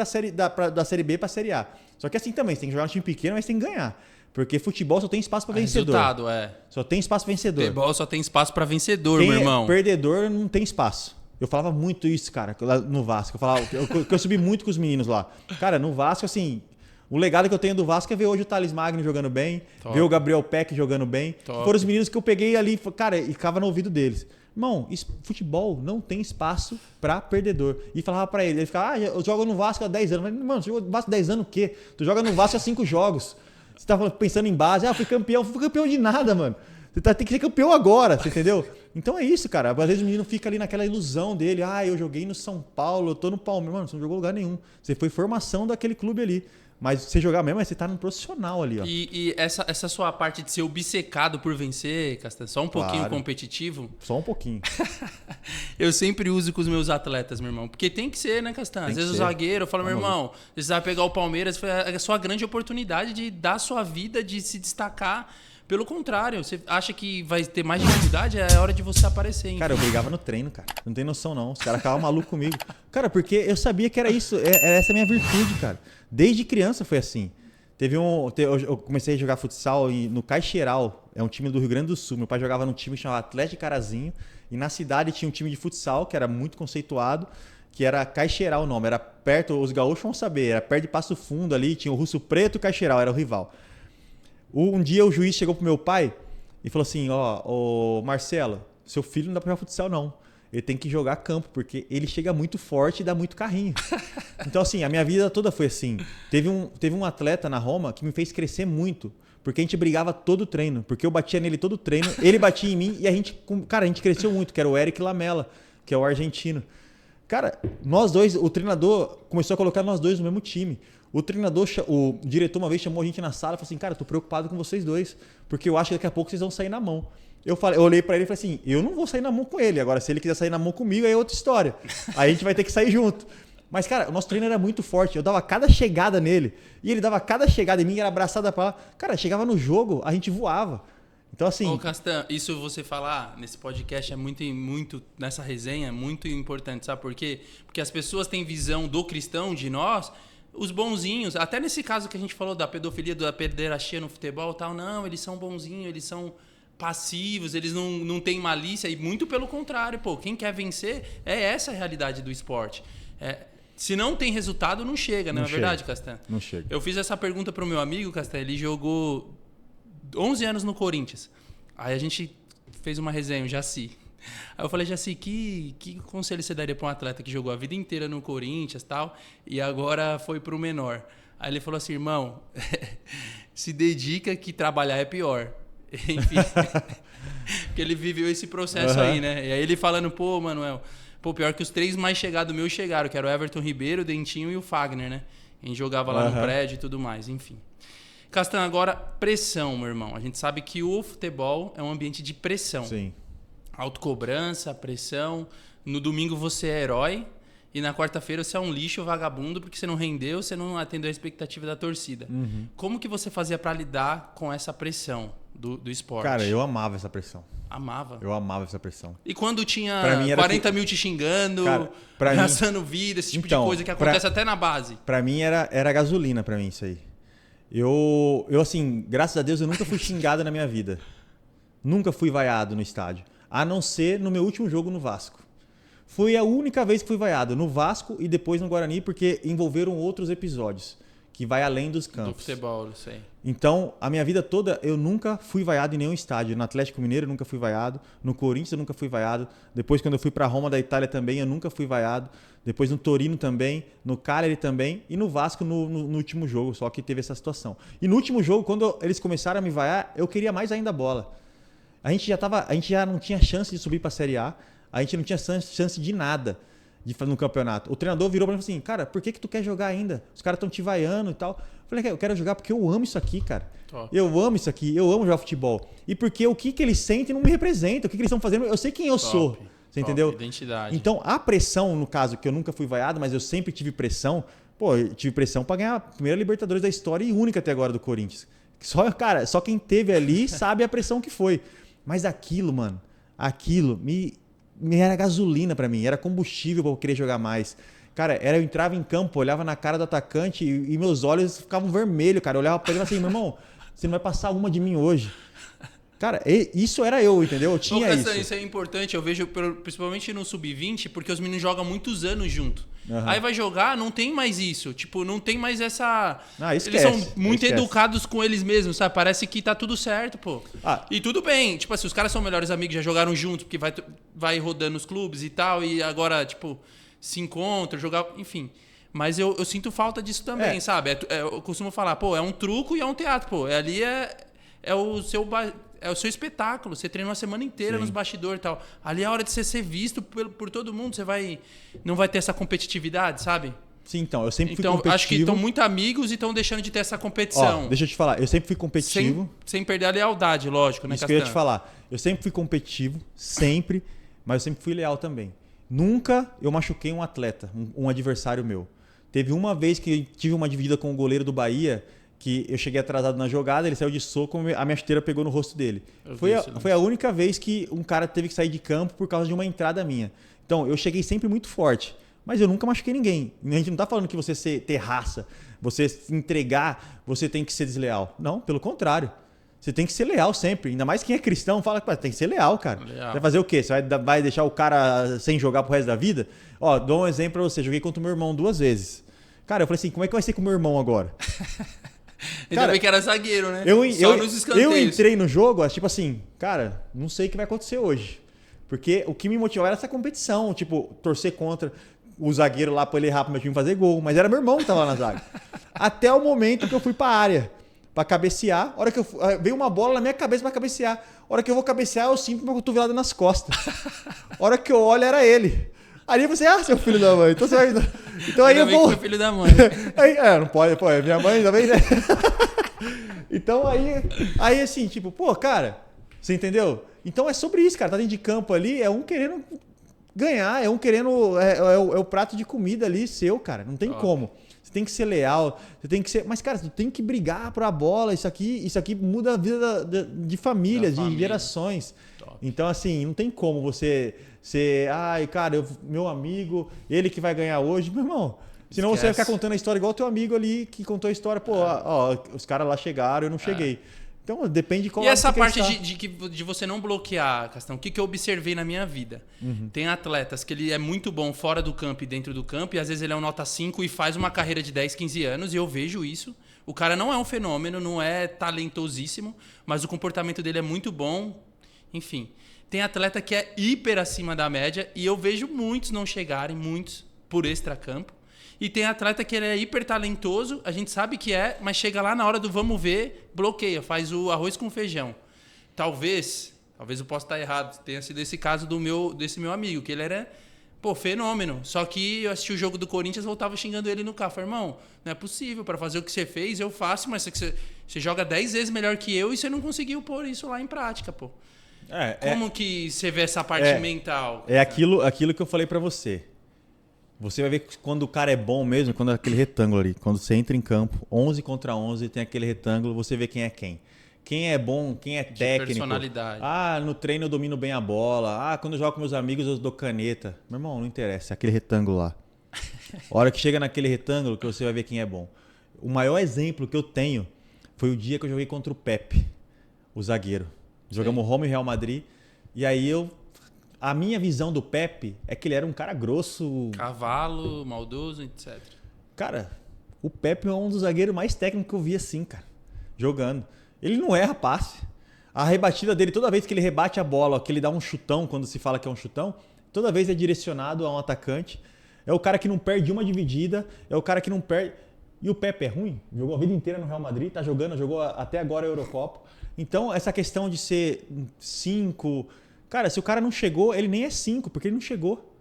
da Série B pra Série A. Só que assim também, você tem que jogar no time pequeno, mas tem que ganhar. Porque futebol só tem espaço para vencedor. Resultado, Só tem espaço para vencedor. Futebol só tem espaço para vencedor, meu irmão. Perdedor não tem espaço. Eu falava muito isso, cara, lá no Vasco. Eu subi muito com os meninos lá. Cara, no Vasco, assim, o legado que eu tenho do Vasco é ver hoje o Thales Magno jogando bem, ver o Gabriel Peck jogando bem. Foram os meninos que eu peguei ali, cara, e ficava no ouvido deles. Irmão, futebol não tem espaço pra perdedor. E falava pra ele ficava, eu jogo no Vasco há 10 anos. Eu falei, mano, você jogou no Vasco há 10 anos o quê? Tu joga no Vasco há 5 jogos. Você tá pensando em base, fui campeão de nada, mano. Você tem que ser campeão agora, você entendeu? Então é isso, cara. Às vezes o menino fica ali naquela ilusão dele, eu joguei no São Paulo, eu tô no Palmeiras. Mano, você não jogou lugar nenhum. Você foi formação daquele clube ali. Mas você jogar mesmo, você tá num profissional ali, ó. E essa sua parte de ser obcecado por vencer, Castan, só um pouquinho competitivo. Só um pouquinho. Eu sempre uso com os meus atletas, meu irmão. Porque tem que ser, né, Castan? Às vezes o zagueiro, eu falo, meu irmão, você vai pegar o Palmeiras, foi a sua grande oportunidade de dar a sua vida, de se destacar. Pelo contrário, você acha que vai ter mais dificuldade, é hora de você aparecer. Hein? Cara, eu brigava no treino, cara. Não tem noção, não. Os caras ficavam malucos comigo. Cara, porque eu sabia que era isso. Era essa a minha virtude, cara. Desde criança foi assim. Eu comecei a jogar futsal no Caixeiral. É um time do Rio Grande do Sul. Meu pai jogava num time chamado Atlético de Carazinho. E na cidade tinha um time de futsal que era muito conceituado, que era Caixeiral o nome. Era perto, os gaúchos vão saber, era perto de Passo Fundo ali. Tinha o Russo Preto e o Caixeiral, era o rival. Um dia o juiz chegou pro meu pai e falou assim, ô Marcelo, seu filho não dá pra jogar futsal não. Ele tem que jogar campo, porque ele chega muito forte e dá muito carrinho. Então assim, a minha vida toda foi assim. Teve um atleta na Roma que me fez crescer muito, porque a gente brigava todo o treino, porque eu batia nele todo o treino, ele batia em mim e a gente cresceu muito, que era o Eric Lamela, que é o argentino. Cara, nós dois, o treinador começou a colocar nós dois no mesmo time. O diretor uma vez chamou a gente na sala e falou assim, cara, eu tô preocupado com vocês dois, porque eu acho que daqui a pouco vocês vão sair na mão. Eu olhei pra ele e falei assim, eu não vou sair na mão com ele, agora se ele quiser sair na mão comigo aí é outra história. Aí a gente vai ter que sair junto. Mas, cara, o nosso treino era muito forte, eu dava cada chegada nele, e ele dava cada chegada em mim, era abraçada pra lá. Cara, chegava no jogo, a gente voava. Então, assim... Ô, Castan, isso você falar nesse podcast é muito, nessa resenha, é muito importante, sabe por quê? Porque as pessoas têm visão do cristão, de nós... Os bonzinhos, até nesse caso que a gente falou da pedofilia, da pederastia no futebol e tal, não, eles são bonzinhos, eles são passivos, eles não têm malícia, e muito pelo contrário, pô, quem quer vencer é essa a realidade do esporte. Se não tem resultado, não chega, não é verdade, Castan? Não chega. Eu fiz essa pergunta pro meu amigo, Castan, ele jogou 11 anos no Corinthians, aí a gente fez uma resenha, o Jaci. Aí eu falei, Jaci, que conselho você daria para um atleta que jogou a vida inteira no Corinthians e tal, e agora foi pro menor? Aí ele falou assim, irmão, se dedica que trabalhar é pior. Enfim, porque ele viveu esse processo aí, né? E aí ele falando, pô, Manuel, pior que os 3 mais chegados meus chegaram, que era o Everton Ribeiro, o Dentinho e o Fagner, né? A gente jogava lá no prédio e tudo mais, enfim. Castan, agora, pressão, meu irmão. A gente sabe que o futebol é um ambiente de pressão. Sim. Autocobrança, pressão. No domingo você é herói e na quarta-feira você é um lixo vagabundo porque você não rendeu, você não atendeu a expectativa da torcida. Uhum. Como que você fazia para lidar com essa pressão do esporte? Cara, eu amava essa pressão. Amava? Eu amava essa pressão. E quando tinha 40 mil te xingando, gastando vida, esse tipo de coisa que acontece até na base? Pra mim era gasolina pra mim isso aí. Eu assim, graças a Deus eu nunca fui xingado na minha vida. Nunca fui vaiado no estádio. A não ser no meu último jogo no Vasco. Foi a única vez que fui vaiado, no Vasco e depois no Guarani, porque envolveram outros episódios, que vai além dos campos. Do futebol, eu sei. Então, a minha vida toda, eu nunca fui vaiado em nenhum estádio. No Atlético Mineiro eu nunca fui vaiado, no Corinthians eu nunca fui vaiado, depois quando eu fui para Roma da Itália também eu nunca fui vaiado, depois no Torino também, no Cagliari também e no Vasco no último jogo, só que teve essa situação. E no último jogo, quando eles começaram a me vaiar, eu queria mais ainda a bola. A gente já não tinha chance de subir para a Série A, a gente não tinha chance de nada no campeonato. O treinador virou para mim e falou assim, cara, por que tu quer jogar ainda? Os caras estão te vaiando e tal. Eu falei, eu quero jogar porque eu amo isso aqui, cara. Top. Eu amo isso aqui, eu amo jogar futebol. E porque o que eles sentem não me representa, o que eles estão fazendo, eu sei quem eu sou. Você entendeu? Identidade. Então, a pressão, no caso, que eu nunca fui vaiado, mas eu sempre tive pressão, eu tive pressão para ganhar a primeira Libertadores da história e única até agora do Corinthians. Só quem teve ali sabe a pressão que foi. Mas aquilo, mano, me era gasolina pra mim, era combustível pra eu querer jogar mais. Cara, eu entrava em campo, olhava na cara do atacante e meus olhos ficavam vermelhos, cara. Eu olhava pra ele e falava assim, meu irmão, você não vai passar uma de mim hoje. Cara, isso era eu, entendeu? Eu tinha isso. Isso é importante, eu vejo principalmente no Sub-20, porque os meninos jogam muitos anos junto. Uhum. Aí vai jogar, não tem mais isso. Tipo, não tem mais essa... Esquece, eles são muito educados com eles mesmos, sabe? Parece que tá tudo certo, pô. E tudo bem. Tipo assim, os caras são melhores amigos, já jogaram juntos, porque vai rodando os clubes e tal, e agora, tipo, se encontram, jogar... Enfim. Mas eu sinto falta disso também, sabe? Eu costumo falar, pô, é um truco e é um teatro, pô. Ali é o seu espetáculo. Você treinou a semana inteira nos bastidores e tal. Ali é a hora de você ser visto por todo mundo. Você não vai ter essa competitividade, sabe? Sim, então, eu sempre fui Então, competitivo. acho que estão muito amigos e estão deixando de ter essa competição. Ó, deixa eu te falar, eu sempre fui competitivo. Sem perder a lealdade, lógico, né, Isso que eu ia te falar. Eu sempre fui competitivo, sempre, mas eu sempre fui leal também. Nunca eu machuquei um atleta, um adversário meu. Teve uma vez que tive uma dividida com o goleiro do Bahia, que eu cheguei atrasado na jogada, ele saiu de soco, a minha chuteira pegou no rosto dele. Foi a única vez que um cara teve que sair de campo por causa de uma entrada minha. Então, eu cheguei sempre muito forte, mas eu nunca machuquei ninguém. A gente não tá falando que você ter raça, você se entregar, você tem que ser desleal. Não, pelo contrário. Você tem que ser leal sempre. Ainda mais quem é cristão fala que tem que ser leal, cara. Leal. Vai fazer o quê? Você vai deixar o cara sem jogar pro resto da vida? Ó, dou um exemplo pra você. Joguei contra o meu irmão 2 vezes. Cara, eu falei assim, como é que vai ser com o meu irmão agora? Ainda bem que era zagueiro, né? Só nos escanteios. Eu entrei no jogo, tipo assim, cara, não sei o que vai acontecer hoje. Porque o que me motivava era essa competição. Tipo, torcer contra o zagueiro lá pra ele errar pro meu time fazer gol. Mas era meu irmão que tava lá na zaga. Até o momento que eu fui pra área. Pra cabecear, a hora que veio uma bola na minha cabeça pra cabecear. A hora que eu vou cabecear, eu sinto meu cotovelado nas costas. A hora que eu olho, era ele. Aí você, seu filho da mãe. Então, então aí eu vou. Foi filho da mãe. Aí, não pode, pô, é minha mãe também, né? Então aí assim, tipo, pô, cara, você entendeu? Então é sobre isso, cara. Tá dentro de campo ali, é um querendo ganhar, é um querendo. É o prato de comida ali seu, cara. Não tem como. Você tem que ser leal, você tem que ser. Mas, cara, você tem que brigar pra bola. Isso aqui muda a vida de famílias, de gerações. Top. Então, assim, não tem como você ser. Ai, cara, meu amigo, ele que vai ganhar hoje. Meu irmão, senão você vai ficar contando a história igual o teu amigo ali que contou a história. Pô, ó, os caras lá chegaram, eu não cheguei. Então, depende de qual. E essa parte de você não bloquear, Castão, o que eu observei na minha vida? Tem atletas que ele é muito bom fora do campo e dentro do campo, e às vezes ele é um nota 5 e faz uma carreira de 10, 15 anos, e eu vejo isso. O cara não é um fenômeno, não é talentosíssimo, mas o comportamento dele é muito bom. Enfim, tem atleta que é hiper acima da média, e eu vejo muitos não chegarem, muitos, por extracampo. E tem atleta que ele é hiper talentoso, a gente sabe que é, mas chega lá na hora do vamos ver, bloqueia, faz o arroz com feijão. Talvez eu possa estar errado, tenha sido esse caso desse meu amigo, que ele era, fenômeno. Só que eu assisti o jogo do Corinthians, voltava xingando ele no carro. Falei, irmão, não é possível, para fazer o que você fez, eu faço, mas você joga 10 vezes melhor que eu e você não conseguiu pôr isso lá em prática, pô. Como que você vê essa parte mental? É aquilo que eu falei para você. Você vai ver que quando o cara é bom mesmo, quando é aquele retângulo ali, quando você entra em campo, 11 contra 11, tem aquele retângulo, você vê quem é quem. Quem é bom, quem é técnico. Personalidade. No treino eu domino bem a bola. Quando eu jogo com meus amigos eu dou caneta. Meu irmão, não interessa, é aquele retângulo lá. A hora que chega naquele retângulo que você vai ver quem é bom. O maior exemplo que eu tenho foi o dia que eu joguei contra o Pepe, o zagueiro. Jogamos Roma e Real Madrid. E aí a minha visão do Pepe é que ele era um cara grosso. Cavalo, maldoso, etc. Cara, o Pepe é um dos zagueiros mais técnicos que eu vi assim, cara. Jogando. Ele não erra passe. A rebatida dele, toda vez que ele rebate a bola, que ele dá um chutão, quando se fala que é um chutão, toda vez é direcionado a um atacante. É o cara que não perde uma dividida. É o cara que não perde... E o Pepe é ruim. Jogou a vida inteira no Real Madrid. Tá jogou até agora a Eurocopa. Então, essa questão de ser 5... Cara, se o cara não chegou, ele nem é 5, porque ele não chegou.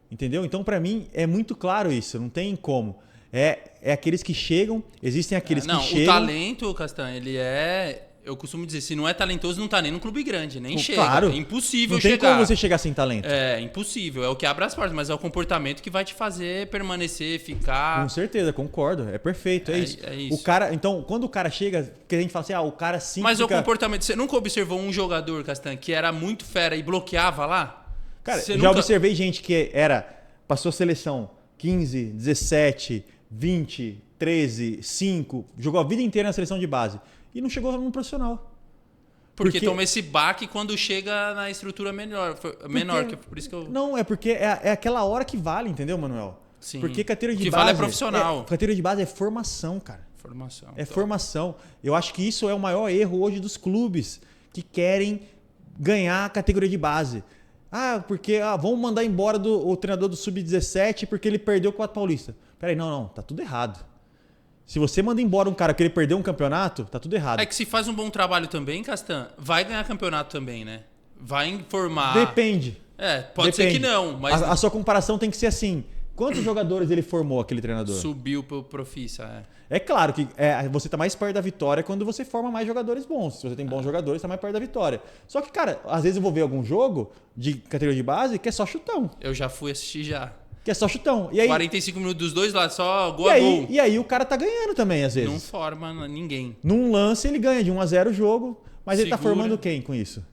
Entendeu? Então, pra mim, é muito claro isso. Não tem como. É aqueles que chegam, existem aqueles que chegam... O talento, Castanho, ele é... Eu costumo dizer, se não é talentoso, não tá nem no clube grande, nem chega. Claro. É impossível chegar. Não tem como você chegar sem talento. É impossível. É o que abre as portas, mas é o comportamento que vai te fazer permanecer, ficar... Com certeza, concordo. É perfeito, é isso. É isso. O cara, então, quando o cara chega, que a gente fala assim, o cara sim. Mas o comportamento... Você nunca observou um jogador, Castanho, que era muito fera e bloqueava lá? Cara, observei gente que passou seleção 15, 17, 20, 13, 5, jogou a vida inteira na seleção de base. E não chegou no profissional. Porque toma esse baque quando chega na estrutura menor. Por isso que eu... Não, é porque é aquela hora que vale, entendeu, Manuel? Sim. Porque carteira de base... vale vale é profissional. Carteira de base é formação, cara. Formação. Formação. Eu acho que isso é o maior erro hoje dos clubes que querem ganhar a categoria de base. Porque vamos mandar embora o treinador do Sub-17 porque ele perdeu com o Paulista. Peraí, não. Tá tudo errado. Se você manda embora um cara que ele perdeu um campeonato, tá tudo errado. É que se faz um bom trabalho também, Castan, vai ganhar campeonato também, né? Vai informar... Depende. Pode ser que não, mas... A sua comparação tem que ser assim. Quantos jogadores ele formou, aquele treinador? Subiu pro Profissa, É claro que você tá mais perto da vitória quando você forma mais jogadores bons. Se você tem bons jogadores, tá mais perto da vitória. Só que, cara, às vezes eu vou ver algum jogo de categoria de base que é só chutão. Eu já fui assistir já. Que é só chutão. E aí, 45 minutos dos dois lados, só gol a gol. e aí o cara tá ganhando também, às vezes. Não forma ninguém. Num lance ele ganha de 1-0 o jogo, mas ele tá Segura. formando quem com isso?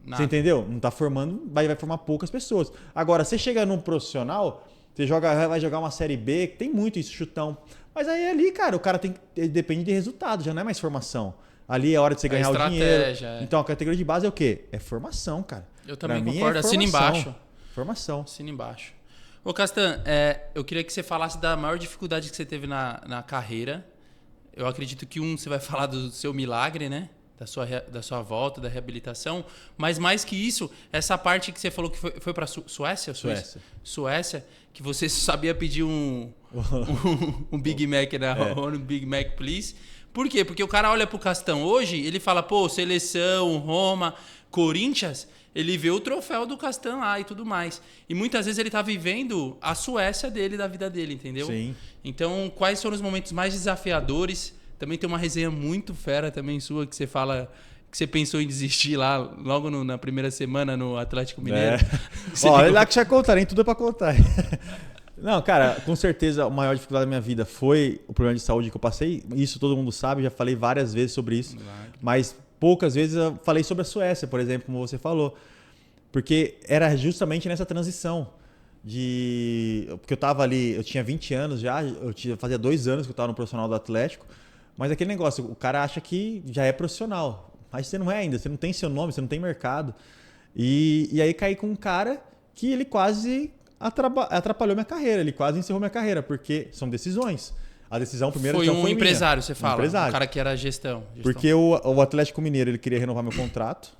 Nada. Você entendeu? Não tá formando, vai formar poucas pessoas. Agora, você chega num profissional, vai jogar uma Série B, que tem muito isso, chutão. Mas aí ali, cara, o cara depende de resultado, já não é mais formação. Ali é hora de você ganhar o dinheiro. Então, a categoria de base é o quê? É formação, cara. Eu também pra concordo. Assina embaixo. Formação. Assina embaixo. Ô, Castan, eu queria que você falasse da maior dificuldade que você teve na carreira. Eu acredito que você vai falar do seu milagre, né? Da sua volta, da reabilitação. Mas mais que isso, essa parte que você falou que foi para Suécia? Suécia, que você sabia pedir um Big Mac um Big Mac, please. Por quê? Porque o cara olha pro Castan hoje, ele fala, pô, seleção, Roma, Corinthians, ele vê o troféu do Castan lá e tudo mais. E muitas vezes ele tá vivendo a Suécia dele, da vida dele, entendeu? Sim. Então, quais foram os momentos mais desafiadores? Também tem uma resenha muito fera também sua, que você fala que você pensou em desistir lá, logo na primeira semana no Atlético Mineiro. Olha lá que já contarei, tudo é pra contar. Não, cara, com certeza a maior dificuldade da minha vida foi o problema de saúde que eu passei. Isso todo mundo sabe, já falei várias vezes sobre isso. Mas poucas vezes eu falei sobre a Suécia, por exemplo, como você falou. Porque era justamente nessa transição. Porque eu tava ali, eu tinha 20 anos já, fazia 2 anos que eu tava no profissional do Atlético. Mas aquele negócio, o cara acha que já é profissional. Mas você não é ainda, você não tem seu nome, você não tem mercado. E aí caí com um cara que ele quase atrapalhou minha carreira, ele quase encerrou minha carreira, porque são decisões. A decisão primeiro foi um empresário, minha. Você fala? Empresário. Um cara que era gestão. Porque o Atlético Mineiro ele queria renovar meu contrato.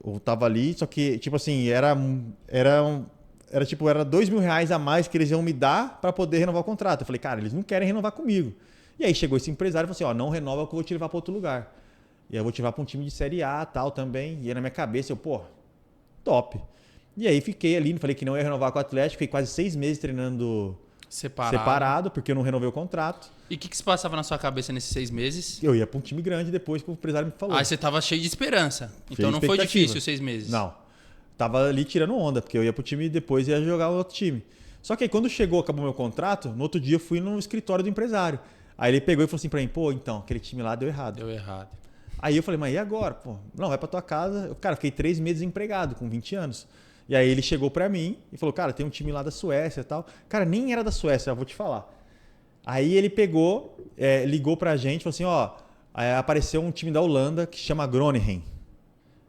Eu tava ali, só que, tipo assim, era R$2.000 a mais que eles iam me dar para poder renovar o contrato. Eu falei, cara, eles não querem renovar comigo. E aí chegou esse empresário e falou assim, ó, não renova que eu vou te levar para outro lugar. E aí eu vou te levar para um time de Série A tal também. E aí na minha cabeça eu, pô, top. E aí fiquei ali, falei que não ia renovar com o Atlético, fiquei quase 6 meses treinando separado, porque eu não renovei o contrato. E o que se passava na sua cabeça nesses 6 meses? Eu ia para um time grande depois que o empresário me falou. Aí você tava cheio de esperança. Então não foi difícil os 6 meses. Não. Tava ali tirando onda, porque eu ia pro time e depois ia jogar o outro time. Só que aí quando acabou meu contrato, no outro dia eu fui no escritório do empresário. Aí ele pegou e falou assim pra mim, pô, então, aquele time lá deu errado. Deu errado. Aí eu falei, mas e agora? Pô, não, vai pra tua casa. Cara, fiquei 3 meses desempregado, com 20 anos. E aí ele chegou pra mim e falou, cara, tem um time lá da Suécia e tal. Cara, nem era da Suécia, eu vou te falar. Aí ele pegou, ligou pra gente, falou assim, ó, apareceu um time da Holanda que chama Groningen.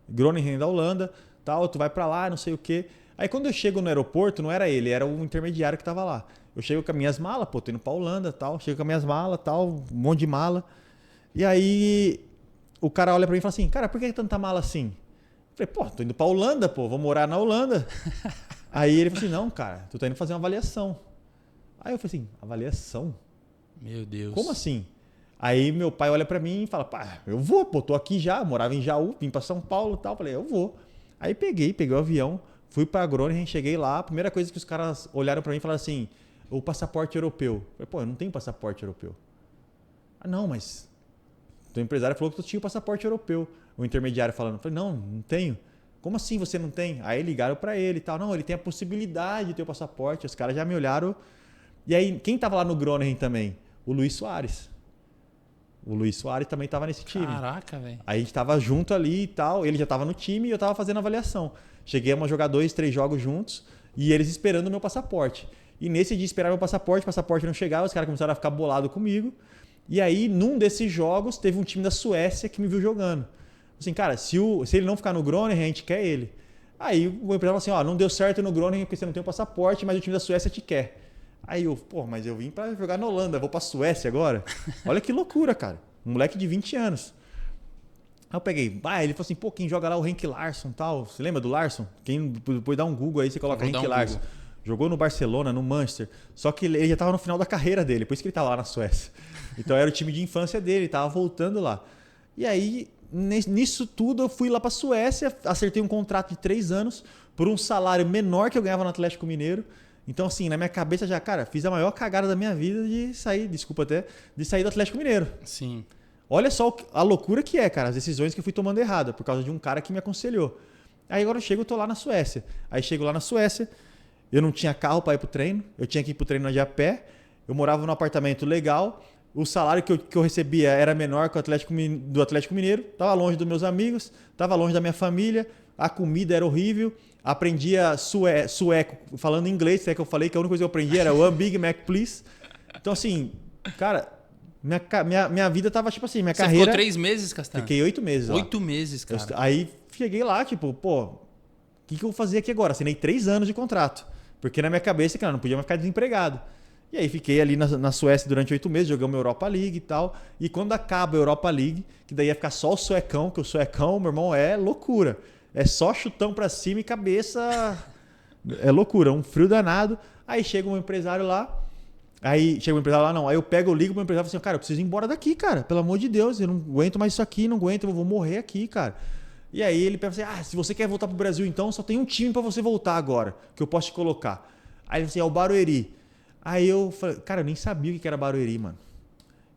Groningen da Holanda, tal, tu vai pra lá, não sei o quê. Aí quando eu chego no aeroporto, não era ele, era o intermediário que tava lá. Eu chego com as minhas malas, pô, tô indo pra Holanda, tal, chego com as minhas malas, tal, um monte de mala. E aí o cara olha pra mim e fala assim, cara, por que tanta mala assim? Eu falei, pô, tô indo pra Holanda, pô, vou morar na Holanda. Aí ele falou assim, não, cara, tu tá indo fazer uma avaliação. Aí eu falei assim, avaliação? Meu Deus. Como assim? Aí meu pai olha pra mim e fala, pá, eu vou, pô, tô aqui já, morava em Jaú, vim pra São Paulo e tal. Falei, eu vou. Aí peguei o avião, fui pra Groningen, cheguei lá, a primeira coisa que os caras olharam pra mim e falaram assim, o passaporte europeu. Eu falei, pô, eu não tenho passaporte europeu. Ah, não, mas o empresário falou que tu tinha o passaporte europeu. O intermediário falando, eu falei, não tenho. Como assim você não tem? Aí ligaram pra ele e tal. Não, ele tem a possibilidade de ter o passaporte. Os caras já me olharam. E aí, quem tava lá no Groningen também? O Luiz Soares. O Luiz Soares também tava nesse time. Caraca, velho. Aí a gente tava junto ali e tal. Ele já tava no time e eu tava fazendo avaliação. Cheguei a jogar 2, 3 jogos juntos e eles esperando o meu passaporte. E nesse dia esperar meu passaporte, o passaporte não chegava, os caras começaram a ficar bolados comigo. E aí, num desses jogos, teve um time da Suécia que me viu jogando. Assim, cara, se ele não ficar no Groningen, a gente quer ele. Aí o empresário falou assim, ó, não deu certo no Groningen porque você não tem o passaporte, mas o time da Suécia te quer. Aí eu, pô, mas eu vim pra jogar na Holanda, vou pra Suécia agora? Olha que loucura, cara. Um moleque de 20 anos. Aí eu peguei, ele falou assim, pô, quem joga lá é o Henk Larsson e tal. Você lembra do Larsson? Quem depois dá um Google aí, você coloca Henk Larsson. Google. Jogou no Barcelona, no Manchester. Só que ele já tava no final da carreira dele, por isso que ele tava lá na Suécia. Então era o time de infância dele, tava voltando lá. E aí, nisso tudo, eu fui lá pra Suécia, acertei um contrato de 3 anos por um salário menor que eu ganhava no Atlético Mineiro. Então, assim, na minha cabeça já, cara, fiz a maior cagada da minha vida de sair, desculpa até, de sair do Atlético Mineiro. Sim. Olha só a loucura que é, cara, as decisões que eu fui tomando errada, por causa de um cara que me aconselhou. Aí agora eu tô lá na Suécia. Aí chego lá na Suécia, eu não tinha carro para ir pro treino, eu tinha que ir pro treino de a pé, eu morava num apartamento legal, o salário que eu recebia era menor que do Atlético Mineiro, tava longe dos meus amigos, tava longe da minha família, a comida era horrível, aprendia sueco falando inglês, que eu falei que a única coisa que eu aprendi era One Big Mac, please. Então, assim, cara, minha vida tava tipo assim, minha carreira... Você ficou 3 meses, Castanho? Fiquei 8 meses lá. 8 meses, cara. Aí cheguei lá, tipo, pô, o que eu vou fazer aqui agora? Assinei 3 anos de contrato. Porque na minha cabeça, cara, não podia mais ficar desempregado. E aí fiquei ali na Suécia durante 8 meses, jogamos Europa League e tal. E quando acaba a Europa League, que daí ia ficar só o suecão, que o suecão, meu irmão, é loucura. É só chutão pra cima e cabeça... É loucura, um frio danado. Aí chega um empresário lá. Aí eu pego, eu ligo pro empresário e falo assim, cara, eu preciso ir embora daqui, cara. Pelo amor de Deus, eu não aguento mais isso aqui, não aguento, eu vou morrer aqui, cara. E aí ele pensa assim, se você quer voltar pro Brasil então, só tem um time pra você voltar agora, que eu posso te colocar. Aí ele falou assim, é o Barueri. Aí eu falei, cara, eu nem sabia o que era Barueri, mano.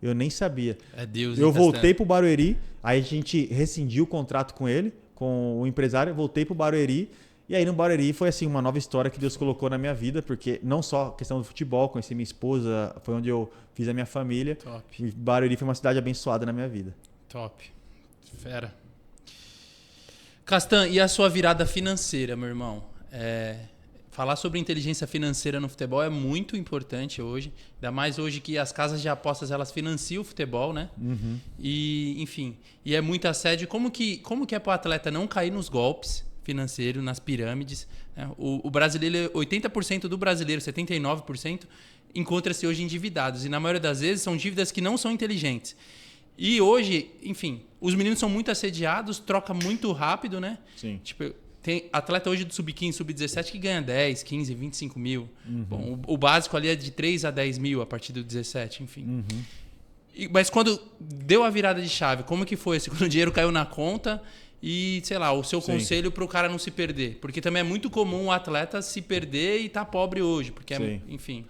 Eu nem sabia. É Deus. Eu voltei pro Barueri, aí a gente rescindiu o contrato com ele, com o empresário, voltei pro Barueri. E aí no Barueri foi assim uma nova história que Deus colocou na minha vida, porque não só questão do futebol, conheci minha esposa, foi onde eu fiz a minha família. Top. E Barueri foi uma cidade abençoada na minha vida. Top. Fera. Castan, e a sua virada financeira, meu irmão? Falar sobre inteligência financeira no futebol é muito importante hoje. Ainda mais hoje que as casas de apostas elas financiam o futebol, né? Uhum. E, enfim, e é muito assédio. Como que é para o atleta não cair nos golpes financeiros, nas pirâmides? Né? O brasileiro, 80% do brasileiro, 79%, encontra-se hoje endividados. E na maioria das vezes são dívidas que não são inteligentes. E hoje, enfim, os meninos são muito assediados, troca muito rápido, né? Sim. Tipo, tem atleta hoje do sub-15, sub-17 que ganha 10, 15, 25 mil. Uhum. Bom, o básico ali é de 3 a 10 mil a partir do 17, enfim. Uhum. Mas quando deu a virada de chave, como que foi? Quando o dinheiro caiu na conta e, sei lá, o seu conselho para o cara não se perder? Porque também é muito comum o atleta se perder e tá pobre hoje, porque, enfim...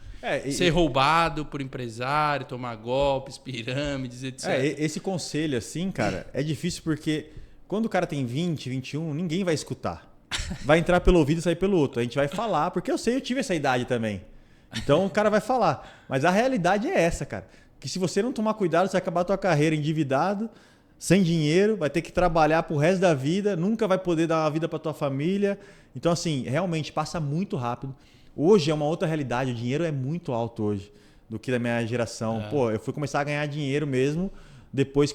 ser roubado por empresário, tomar golpes, pirâmides, etc. Esse conselho, assim, cara, é difícil porque quando o cara tem 20, 21, ninguém vai escutar. Vai entrar pelo ouvido e sair pelo outro. A gente vai falar, porque eu tive essa idade também. Então o cara vai falar. Mas a realidade é essa, cara. Que se você não tomar cuidado, você vai acabar a tua carreira endividado, sem dinheiro, vai ter que trabalhar pro resto da vida, nunca vai poder dar uma vida pra tua família. Então, assim, realmente passa muito rápido. Hoje é uma outra realidade, o dinheiro é muito alto hoje do que da minha geração. Pô, eu fui começar a ganhar dinheiro mesmo depois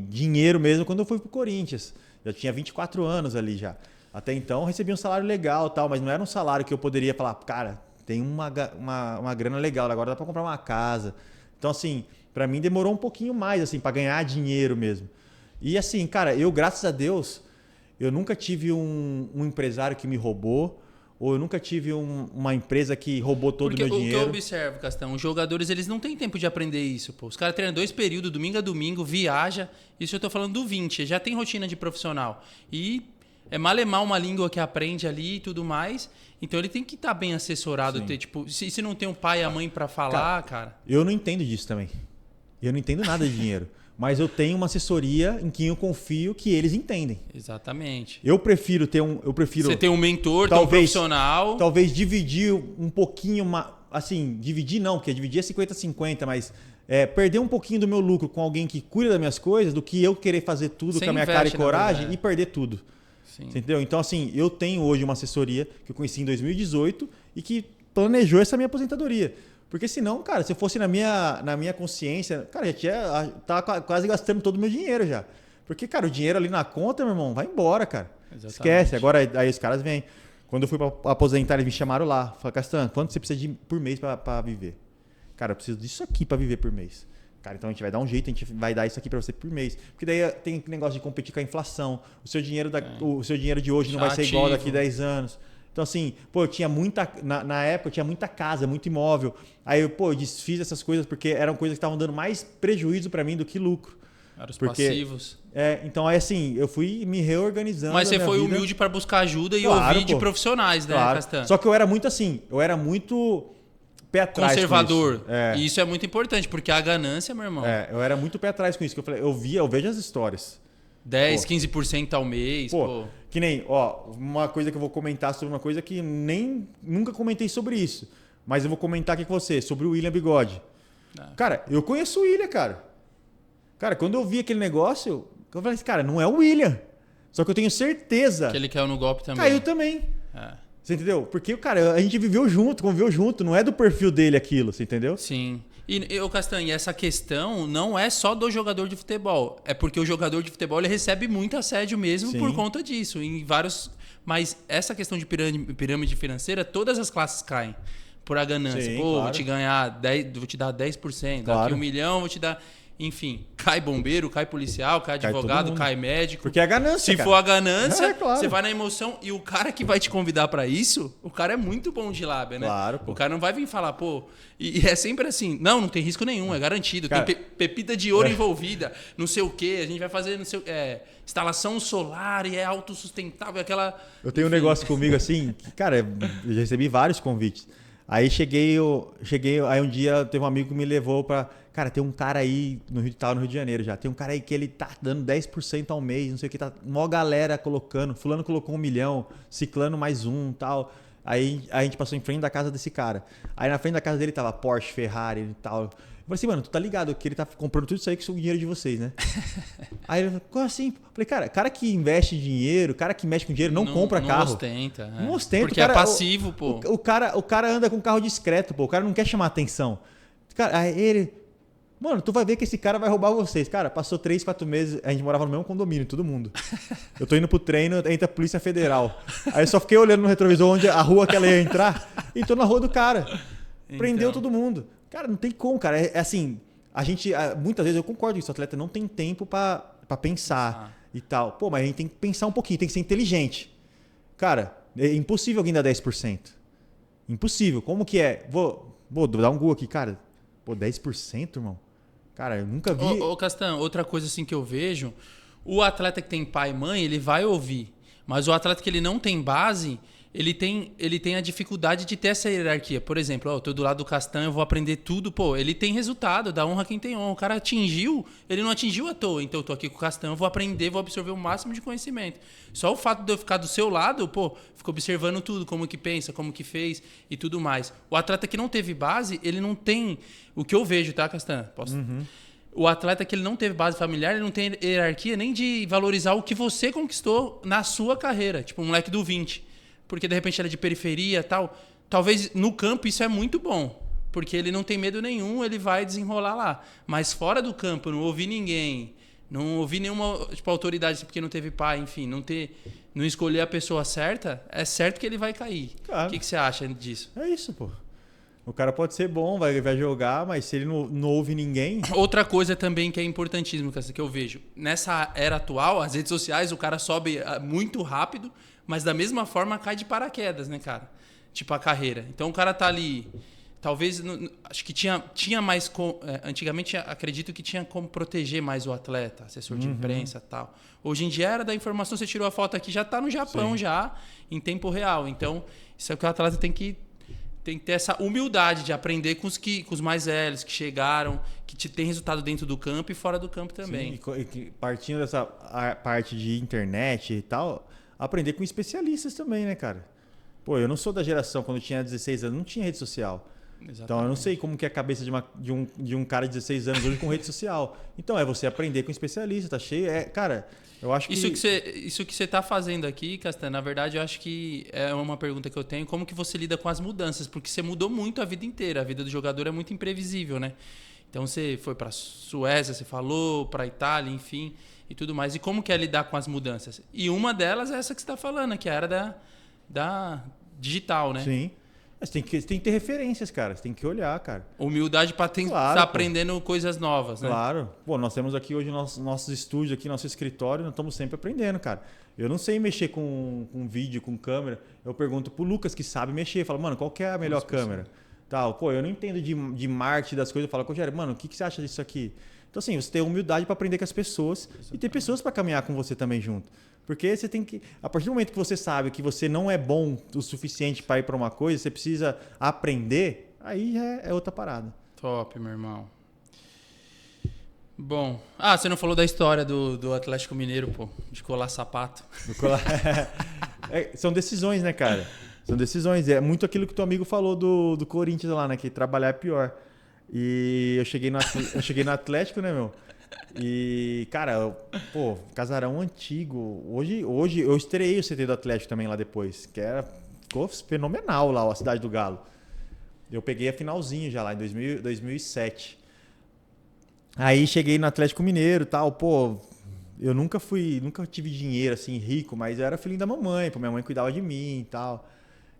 dinheiro mesmo quando eu fui pro Corinthians. Eu tinha 24 anos ali já. Até então eu recebia um salário legal e tal, mas não era um salário que eu poderia falar, cara, tem uma grana legal, agora dá pra comprar uma casa. Então assim, pra mim demorou um pouquinho mais assim, pra ganhar dinheiro mesmo. E assim, cara, eu graças a Deus, eu nunca tive um empresário que me roubou, ou eu nunca tive uma empresa que roubou todo o meu dinheiro. O que eu observo, Castão, os jogadores eles não têm tempo de aprender isso. Pô. Os caras treinam 2 períodos, domingo a domingo, viaja. Isso eu tô falando do 20, já tem rotina de profissional. E é malemar uma língua que aprende ali e tudo mais. Então ele tem que estar bem assessorado. Ter, tipo, se não tem um pai e a mãe para falar, cara... Eu não entendo disso também. Eu não entendo nada de dinheiro. Mas eu tenho uma assessoria em quem eu confio que eles entendem. Exatamente. Eu prefiro ter um... Você tem um mentor, ter um profissional. Talvez dividir um pouquinho... Assim, dividir não, porque dividir é 50-50, mas perder um pouquinho do meu lucro com alguém que cuida das minhas coisas do que eu querer fazer tudo com a minha cara e coragem e perder tudo. Sim. Entendeu? Então, assim, eu tenho hoje uma assessoria que eu conheci em 2018 e que planejou essa minha aposentadoria. Porque senão, cara, se eu fosse na minha consciência, cara, tava quase gastando todo o meu dinheiro já. Porque, cara, o dinheiro ali na conta, meu irmão, vai embora, cara. Exatamente. Esquece. Agora, aí os caras vêm. Quando eu fui pra aposentar, eles me chamaram lá. Falaram, Castan, quanto você precisa por mês pra viver? Cara, eu preciso disso aqui pra viver por mês. Cara, então a gente vai dar um jeito, a gente vai dar isso aqui pra você por mês. Porque daí tem negócio de competir com a inflação. O seu dinheiro de hoje não vai ser igual daqui a 10 anos. Então, assim, pô, eu tinha na época eu tinha muita casa, muito imóvel. Aí eu desfiz essas coisas porque eram coisas que estavam dando mais prejuízo para mim do que lucro. Era os Porque, passivos. então, aí assim, eu fui me reorganizando. Mas você foi vida. humilde para buscar ajuda e Claro, ouvir de pô. profissionais, né, Claro. Castan? Só que eu era muito assim, eu era muito pé atrás Conservador. com isso. E isso é muito importante, porque a ganância, meu irmão, Eu era muito pé atrás com isso. Que eu falei, eu vejo as histórias. 10, Pô. 15% ao mês, pô. Que nem, uma coisa que eu vou comentar sobre uma coisa que nunca comentei sobre isso. Mas eu vou comentar aqui com você, sobre o William Bigode. Cara, eu conheço o William, cara. Cara, quando eu vi aquele negócio, eu falei assim, cara, não é o William. Só que eu tenho certeza. Que ele caiu no golpe também. Caiu também. É. Você entendeu? Porque, cara, a gente viveu junto, conviveu junto. Não é do perfil dele aquilo, você entendeu? Sim. E, Castanho, essa questão não é só do jogador de futebol. É porque o jogador de futebol ele recebe muito assédio mesmo por conta disso. Em vários... Mas essa questão de pirâmide financeira, todas as classes caem por a ganância. Sim, Pô, claro. vou te ganhar 10, vou te dar 10%, Claro. daqui 1 milhão, vou te dar... Enfim, cai bombeiro, cai policial, cai Cai todo advogado, mundo. cai médico. Porque é a ganância, Se cara. for a ganância, Claro. você vai na emoção. E o cara que vai te convidar pra isso, o cara é muito bom de lábia, né? Claro, pô. O cara não vai vir falar, pô... E é sempre assim. Não tem risco nenhum, é garantido. Cara, tem pepita de ouro envolvida, não sei o quê. A gente vai fazer instalação solar e é autossustentável, aquela... Eu tenho um negócio comigo assim, que, cara, eu já recebi vários convites. Aí aí um dia teve um amigo que me levou pra... Cara, tem um cara aí no Rio de Janeiro já. Tem um cara aí que ele tá dando 10% ao mês, não sei o que, tá mó galera colocando. Fulano colocou 1 milhão, ciclano mais um, tal. Aí a gente passou em frente da casa desse cara. Aí na frente da casa dele tava Porsche, Ferrari e tal. Eu falei assim, mano, tu tá ligado que ele tá comprando tudo isso aí com o dinheiro de vocês, né? Aí ele falou, como assim? Eu falei, cara que investe dinheiro, cara que mexe com dinheiro, não compra carro. Não ostenta. Não ostenta. Porque o cara, é passivo, pô. O cara anda com carro discreto, pô. O cara não quer chamar atenção. Cara, aí ele... Mano, tu vai ver que esse cara vai roubar vocês. Cara, passou 3, 4 meses, a gente morava no mesmo condomínio, todo mundo. Eu tô indo pro treino, entra a Polícia Federal. Aí eu só fiquei olhando no retrovisor onde a rua que ela ia entrar e tô na rua do cara. Prendeu todo mundo. Cara, não tem como, cara. É assim, a gente, muitas vezes eu concordo com isso, o atleta não tem tempo pra pensar e tal. Pô, mas a gente tem que pensar um pouquinho, tem que ser inteligente. Cara, é impossível alguém dar 10%. Impossível. Como que é? Vou dar um Google aqui, cara. Pô, 10%, irmão? Cara, eu nunca vi... Ô, Castan, outra coisa assim que eu vejo, o atleta que tem pai e mãe, ele vai ouvir. Mas o atleta que ele não tem base, ele tem a dificuldade de ter essa hierarquia. Por exemplo, eu tô do lado do Castan, eu vou aprender tudo. Pô, ele tem resultado, dá honra quem tem honra. O cara atingiu, ele não atingiu à toa. Então eu tô aqui com o Castan, eu vou aprender, vou absorver o máximo de conhecimento. Só o fato de eu ficar do seu lado, pô, fico observando tudo, como que pensa, como que fez e tudo mais. O atleta que não teve base, ele não tem... O que eu vejo, tá, Castan? O atleta que ele não teve base familiar, ele não tem hierarquia nem de valorizar o que você conquistou na sua carreira. Tipo, um moleque do 20. Porque, de repente, ele é de periferia e tal. Talvez no campo isso é muito bom. Porque ele não tem medo nenhum, ele vai desenrolar lá. Mas fora do campo, eu não ouvi ninguém. Não ouvi nenhuma autoridade porque não teve pai, enfim. Não escolher a pessoa certa, é certo que ele vai cair. Claro. O que você acha disso? É isso, pô. O cara pode ser bom, vai jogar, mas se ele não ouve ninguém... Outra coisa também que é importantíssima, que eu vejo. Nessa era atual, as redes sociais, o cara sobe muito rápido, mas da mesma forma cai de paraquedas, né, cara? Tipo a carreira. Então o cara tá ali... Talvez... Acho que tinha mais... Antigamente, acredito que tinha como proteger mais o atleta, assessor de imprensa e tal. Hoje em dia era da informação, você tirou a foto aqui, já tá no Japão, já, em tempo real. Então, isso é o que o atleta tem que ter essa humildade de aprender com os mais velhos, que chegaram, que tem resultado dentro do campo e fora do campo também. Sim, e partindo dessa parte de internet e tal, aprender com especialistas também, né, cara? Pô, eu não sou da geração, quando eu tinha 16 anos, não tinha rede social. Exatamente. Então eu não sei como que é a cabeça de um cara de 16 anos hoje com rede social. Então é você aprender com especialista, tá cheio. Cara, eu acho que... Isso que você está fazendo aqui, Castan, na verdade eu acho que é uma pergunta que eu tenho. Como que você lida com as mudanças? Porque você mudou muito a vida inteira. A vida do jogador é muito imprevisível, né? Então você foi para a Suécia, você falou, para a Itália, enfim, e tudo mais. E como que é lidar com as mudanças? E uma delas é essa que você está falando, que é a era da digital, né? Sim. Você tem que ter referências, cara. Você tem que olhar, cara. Humildade para estar aprendendo coisas novas, né? Claro. Pô, nós temos aqui hoje nossos estúdios, aqui, nosso escritório, nós estamos sempre aprendendo, cara. Eu não sei mexer com vídeo, com câmera. Eu pergunto pro Lucas, que sabe mexer. Falo, mano, qual que é a melhor câmera? Tal. Pô, eu não entendo de marketing das coisas. Eu falo, Rogério, mano, o que você acha disso aqui? Então, assim, você tem humildade para aprender com as pessoas e ter pessoas para caminhar com você também junto. Porque você tem que... A partir do momento que você sabe que você não é bom o suficiente para ir para uma coisa, você precisa aprender, aí já é outra parada. Top, meu irmão. Bom. Você não falou da história do Atlético Mineiro, pô, de colar sapato. São decisões, né, cara? São decisões. É muito aquilo que teu amigo falou do Corinthians lá, né? Que trabalhar é pior. E eu cheguei no Atlético, né, meu? E, cara, pô, casarão antigo. Hoje eu estreiei o CT do Atlético também lá depois, que ficou fenomenal lá, a Cidade do Galo. Eu peguei a finalzinho já lá em 2007. Aí cheguei no Atlético Mineiro e tal, pô, eu nunca tive dinheiro assim, rico, mas eu era filhinho da mamãe, pô, minha mãe cuidava de mim e tal.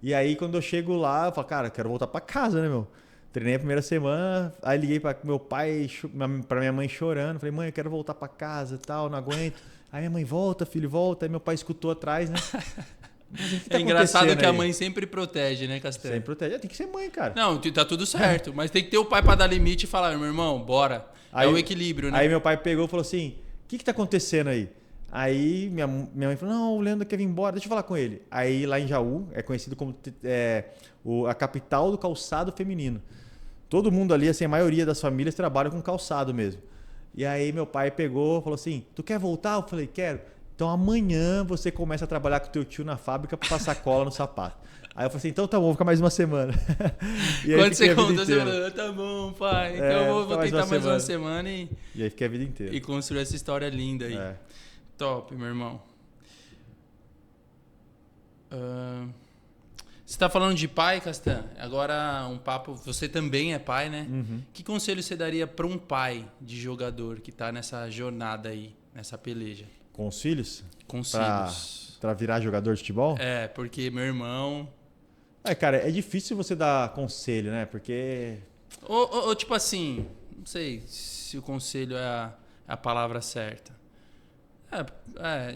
E aí quando eu chego lá, eu falo, cara, quero voltar pra casa, né, meu? Treinei a primeira semana, aí liguei pra meu pai, pra minha mãe chorando, falei, mãe, eu quero voltar pra casa e tal, não aguento. Aí minha mãe, volta, filho, volta. Aí meu pai escutou atrás, né? É engraçado que a mãe sempre protege, né, Castanho? Sempre protege. Tem que ser mãe, cara. Não, tá tudo certo. Mas tem que ter o pai pra dar limite e falar, meu irmão, bora. Aí, é o equilíbrio, né? Aí meu pai pegou e falou assim, o que tá acontecendo aí? Aí minha mãe falou, não, o Leandro quer vir embora, deixa eu falar com ele. Aí lá em Jaú, é conhecido como a capital do calçado feminino. Todo mundo ali, assim, a maioria das famílias trabalham com calçado mesmo. E aí meu pai pegou e falou assim, tu quer voltar? Eu falei, quero. Então amanhã você começa a trabalhar com o teu tio na fábrica para passar cola no sapato. Aí eu falei assim, então tá bom, vou ficar mais uma semana. E aí quando você contou, você falou, tá bom, pai, então eu vou tentar mais uma semana e aí fiquei a vida inteira. E construir essa história linda aí. Top, meu irmão. Você tá falando de pai, Castan? Agora um papo, você também é pai, né? Uhum. Que conselho você daria para um pai de jogador que tá nessa jornada aí, nessa peleja? Com os filhos? Com os filhos. Pra virar jogador de futebol? Porque meu irmão... cara, é difícil você dar conselho, né? Porque... Ou tipo assim, não sei se o conselho é a palavra certa. Tipo,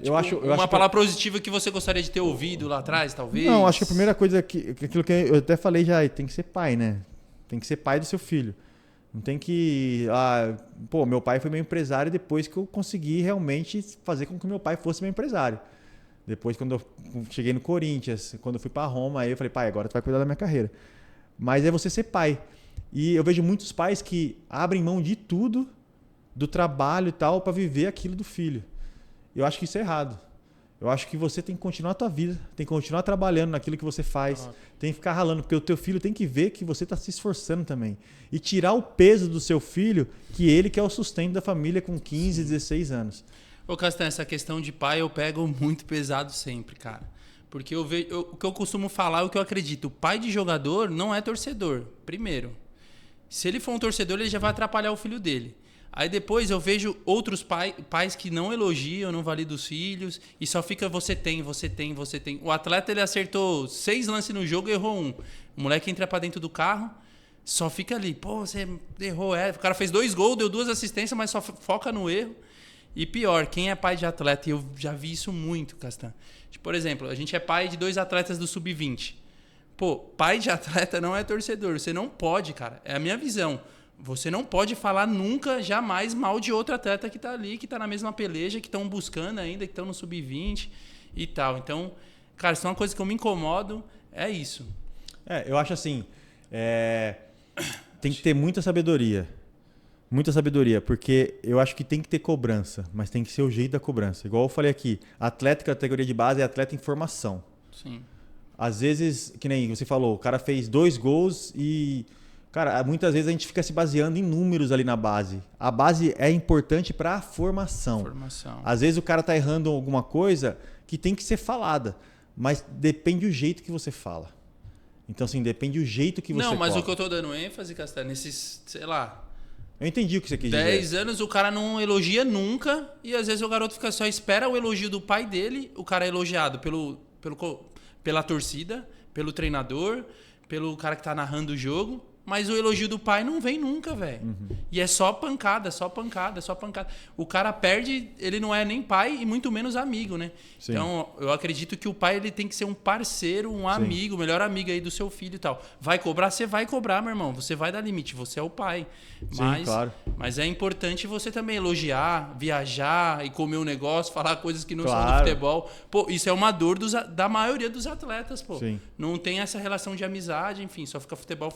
eu acho uma palavra positiva que você gostaria de ter ouvido lá atrás, talvez? Não, acho que a primeira coisa aquilo que eu até falei já, tem que ser pai, né? Tem que ser pai do seu filho. Não tem que... meu pai foi meu empresário depois que eu consegui realmente fazer com que meu pai fosse meu empresário. Depois, quando eu cheguei no Corinthians, quando eu fui para Roma, aí eu falei, pai, agora tu vai cuidar da minha carreira. Mas é você ser pai. E eu vejo muitos pais que abrem mão de tudo, do trabalho e tal, para viver aquilo do filho. Eu acho que isso é errado. Eu acho que você tem que continuar a tua vida, tem que continuar trabalhando naquilo que você faz, tem que ficar ralando, porque o teu filho tem que ver que você está se esforçando também. E tirar o peso do seu filho, que ele que é o sustento da família com 15, 16 anos. Ô Castanho, essa questão de pai eu pego muito pesado sempre, cara. Porque o que eu costumo falar, o que eu acredito, o pai de jogador não é torcedor, primeiro. Se ele for um torcedor, ele já vai atrapalhar o filho dele. Aí depois eu vejo outros pais que não elogiam, não validam os filhos e só fica você tem. O atleta ele acertou 6 lances no jogo e errou 1. O moleque entra pra dentro do carro, só fica ali. Pô, você errou. O cara fez 2 gols, deu 2 assistências, mas só foca no erro. E pior, quem é pai de atleta, e eu já vi isso muito, Castan. Tipo, por exemplo, a gente é pai de 2 atletas do Sub-20. Pô, pai de atleta não é torcedor. Você não pode, cara. É a minha visão. Você não pode falar nunca, jamais, mal de outro atleta que tá ali, que tá na mesma peleja, que estão buscando ainda, que estão no Sub-20 e tal. Então, cara, se é uma coisa que eu me incomodo, é isso. Eu acho assim, tem que ter muita sabedoria. Muita sabedoria, porque eu acho que tem que ter cobrança, mas tem que ser o jeito da cobrança. Igual eu falei aqui, atleta categoria de base é atleta em formação. Sim. Às vezes, que nem você falou, o cara fez 2 gols e... Cara, muitas vezes a gente fica se baseando em números ali na base. A base é importante para a formação. Às vezes o cara tá errando alguma coisa que tem que ser falada, mas depende do jeito que você fala. Então, assim, depende do jeito que você Não, mas coloca. o que eu tô dando ênfase, Castanho, nesses, sei lá... Eu entendi o que você quis dizer. 10 anos o cara não elogia nunca e às vezes o garoto só espera o elogio do pai dele, o cara é elogiado pela torcida, pelo treinador, pelo cara que tá narrando o jogo mas o elogio do pai não vem nunca, velho. E é só pancada, só pancada, só pancada. O cara perde, ele não é nem pai e muito menos amigo, né? Sim. Então, eu acredito que o pai ele tem que ser um parceiro, um amigo, melhor amigo aí do seu filho e tal. Vai cobrar, você vai cobrar, meu irmão. Você vai dar limite, você é o pai. Sim, claro. Mas é importante você também elogiar, viajar e comer um negócio, falar coisas que não são do Claro. futebol. Pô, isso é uma dor da maioria dos atletas, pô. Sim. Não tem essa relação de amizade, enfim, só fica futebol.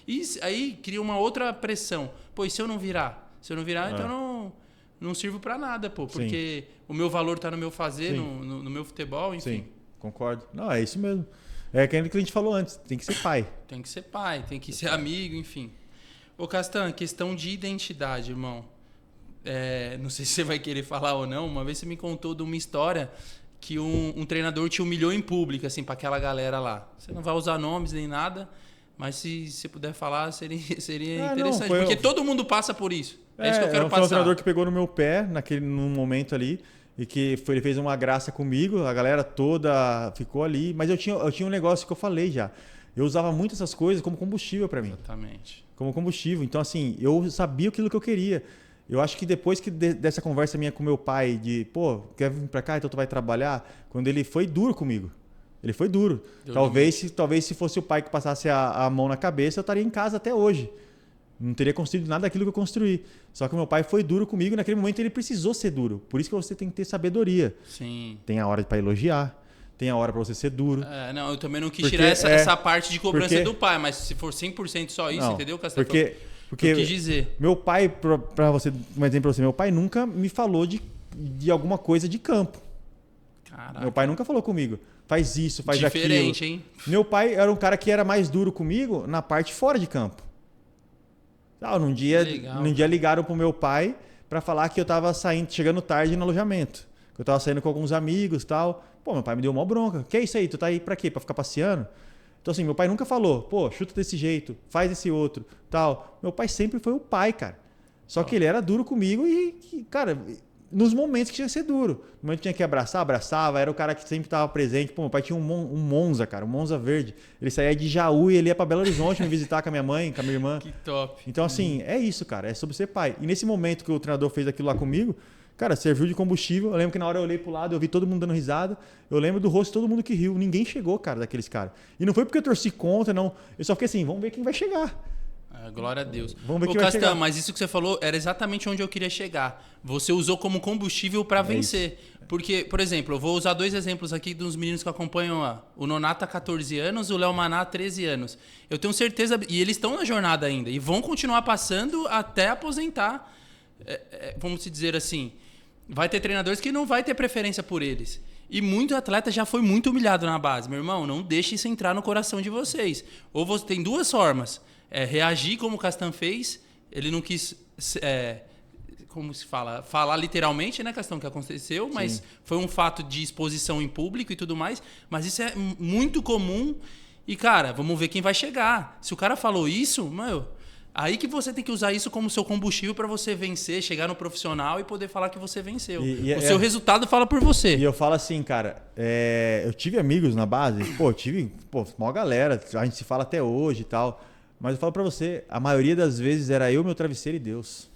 E aí cria uma outra pressão. Pô, e se eu não virar? Se eu não virar, então não sirvo pra nada, pô. Porque o meu valor tá no meu fazer, no meu futebol, enfim. Sim, concordo. Não, é isso mesmo. É aquilo que a gente falou antes, tem que ser pai. Tem que ser pai, tem que ser amigo, enfim. Ô, Castan, questão de identidade, irmão. Não sei se você vai querer falar ou não. Uma vez você me contou de uma história que um treinador te humilhou em público, assim, pra aquela galera lá. Você não vai usar nomes nem nada, mas se você puder falar, seria interessante. Não, porque todo mundo passa por isso. É isso que eu quero foi um passar. treinador que pegou no meu pé num momento ali e que ele fez uma graça comigo, a galera toda ficou ali, mas eu tinha um negócio que eu falei já. Eu usava muito essas coisas como combustível para mim. Exatamente. Como combustível. Então, assim, eu sabia aquilo que eu queria. Eu acho que depois dessa conversa minha com meu pai, de, pô, quer vir pra cá, então tu vai trabalhar, quando ele foi duro comigo. Ele foi duro. Talvez se fosse o pai que passasse a mão na cabeça, eu estaria em casa até hoje. Não teria construído nada daquilo que eu construí. Só que o meu pai foi duro comigo e naquele momento ele precisou ser duro. Por isso que você tem que ter sabedoria. Sim. Tem a hora para elogiar, tem a hora para você ser duro. Não, eu também não quis Porque tirar essa parte de cobrança do pai, mas se for 100% só isso, não, entendeu, Castelo? Porque eu quis dizer. Meu pai, para você, um exemplo para você, meu pai nunca me falou de alguma coisa de campo. Caraca. Meu pai nunca falou comigo, faz isso, faz aquilo. Diferente, hein? Meu pai era um cara que era mais duro comigo na parte fora de campo. Num dia ligaram pro meu pai para falar que eu tava chegando tarde no alojamento. Que eu tava saindo com alguns amigos e tal. Pô, meu pai me deu uma bronca. Que é isso aí? Tu tá aí pra quê? Pra ficar passeando? Então, assim, meu pai nunca falou, pô, chuta desse jeito, faz esse outro, tal. Meu pai sempre foi o pai, cara. Só que ele era duro comigo e, cara, nos momentos que tinha que ser duro. No momento que tinha que abraçar, abraçava. Era o cara que sempre estava presente. Pô, meu pai tinha um Monza, cara, um Monza verde. Ele saía de Jaú e ele ia para Belo Horizonte me visitar com a minha mãe, com a minha irmã. Que top. Então, assim, é isso, cara. É sobre ser pai. E nesse momento que o treinador fez aquilo lá comigo, cara, serviu de combustível. Eu lembro que na hora eu olhei pro lado, eu vi todo mundo dando risada. Eu lembro do rosto de todo mundo que riu. Ninguém chegou, cara, daqueles caras. E não foi porque eu torci contra, não. Eu só fiquei assim, vamos ver quem vai chegar. Glória a Deus. Vamos ver quem vai chegar. Mas isso que você falou era exatamente onde eu queria chegar. Você usou como combustível para vencer. Isso. Porque, por exemplo, eu vou usar 2 exemplos aqui dos meninos que acompanham lá. O Nonato há 14 anos, o Léo Maná há 13 anos. Eu tenho certeza, e eles estão na jornada ainda, e vão continuar passando até aposentar. Vamos dizer assim, vai ter treinadores que não vai ter preferência por eles. E muito atleta já foi muito humilhado na base. Meu irmão, não deixe isso entrar no coração de vocês. Ou você tem 2 formas. Reagir como o Castan fez, ele não quis, como se fala, falar literalmente, né, Castan, que aconteceu, mas Sim. Foi um fato de exposição em público e tudo mais, mas isso é muito comum e, cara, vamos ver quem vai chegar. Se o cara falou isso, aí que você tem que usar isso como seu combustível para você vencer, chegar no profissional e poder falar que você venceu. O seu resultado fala por você. E eu falo assim, cara, eu tive amigos na base, tive maior galera, a gente se fala até hoje e tal. Mas eu falo pra você, a maioria das vezes era eu, meu travesseiro e Deus.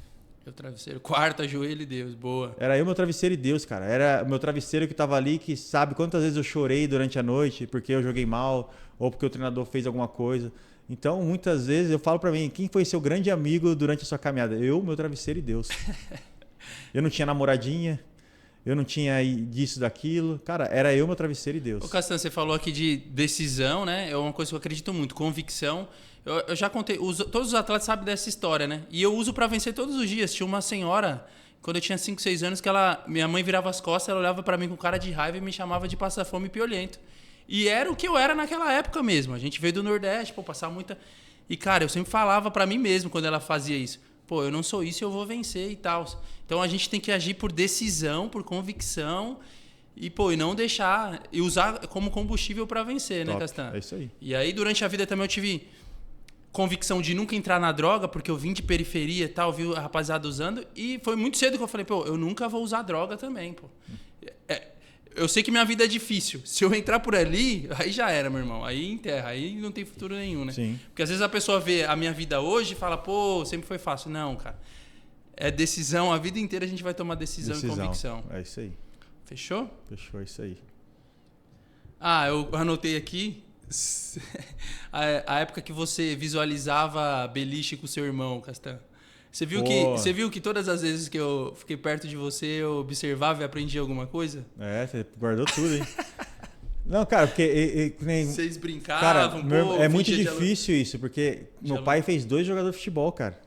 Meu travesseiro, quarta, joelho e Deus, boa. Era eu, meu travesseiro e Deus, cara. Era o meu travesseiro que tava ali, que sabe quantas vezes eu chorei durante a noite porque eu joguei mal ou porque o treinador fez alguma coisa. Então, muitas vezes eu falo pra mim, quem foi seu grande amigo durante a sua caminhada? Eu, meu travesseiro e Deus. Eu não tinha namoradinha, eu não tinha disso, daquilo. Cara, era eu, meu travesseiro e Deus. Ô, Castan, você falou aqui de decisão, né? É uma coisa que eu acredito muito, convicção. Eu já contei, todos os atletas sabem dessa história, né? E eu uso pra vencer todos os dias. Tinha uma senhora, quando eu tinha 5, 6 anos, que minha mãe virava as costas, ela olhava pra mim com cara de raiva e me chamava de passa-fome e piolento. E era o que eu era naquela época mesmo. A gente veio do Nordeste, passar muita... E, cara, eu sempre falava pra mim mesmo quando ela fazia isso. Pô, eu não sou isso, eu vou vencer e tal. Então a gente tem que agir por decisão, por convicção e não deixar... E usar como combustível pra vencer, Top. né, Castan? É isso aí. E aí, durante a vida também eu tive convicção de nunca entrar na droga, porque eu vim de periferia e tal, vi a rapaziada usando, e foi muito cedo que eu falei, eu nunca vou usar droga também, eu sei que minha vida é difícil. Se eu entrar por ali, aí já era, meu irmão. Aí enterra, aí não tem futuro nenhum, né? Sim. Porque às vezes a pessoa vê a minha vida hoje e fala, pô, sempre foi fácil. Não, cara. É decisão, a vida inteira a gente vai tomar decisão e convicção. É isso aí. Fechou? Fechou, é isso aí. Ah, eu anotei aqui a época que você visualizava beliche com seu irmão, Castan. Você viu que todas as vezes que eu fiquei perto de você, eu observava e aprendi alguma coisa? É, você guardou tudo, hein? Não, cara, porque... Vocês brincavam, cara, é muito difícil isso, porque meu pai fez 2 jogadores de futebol, cara.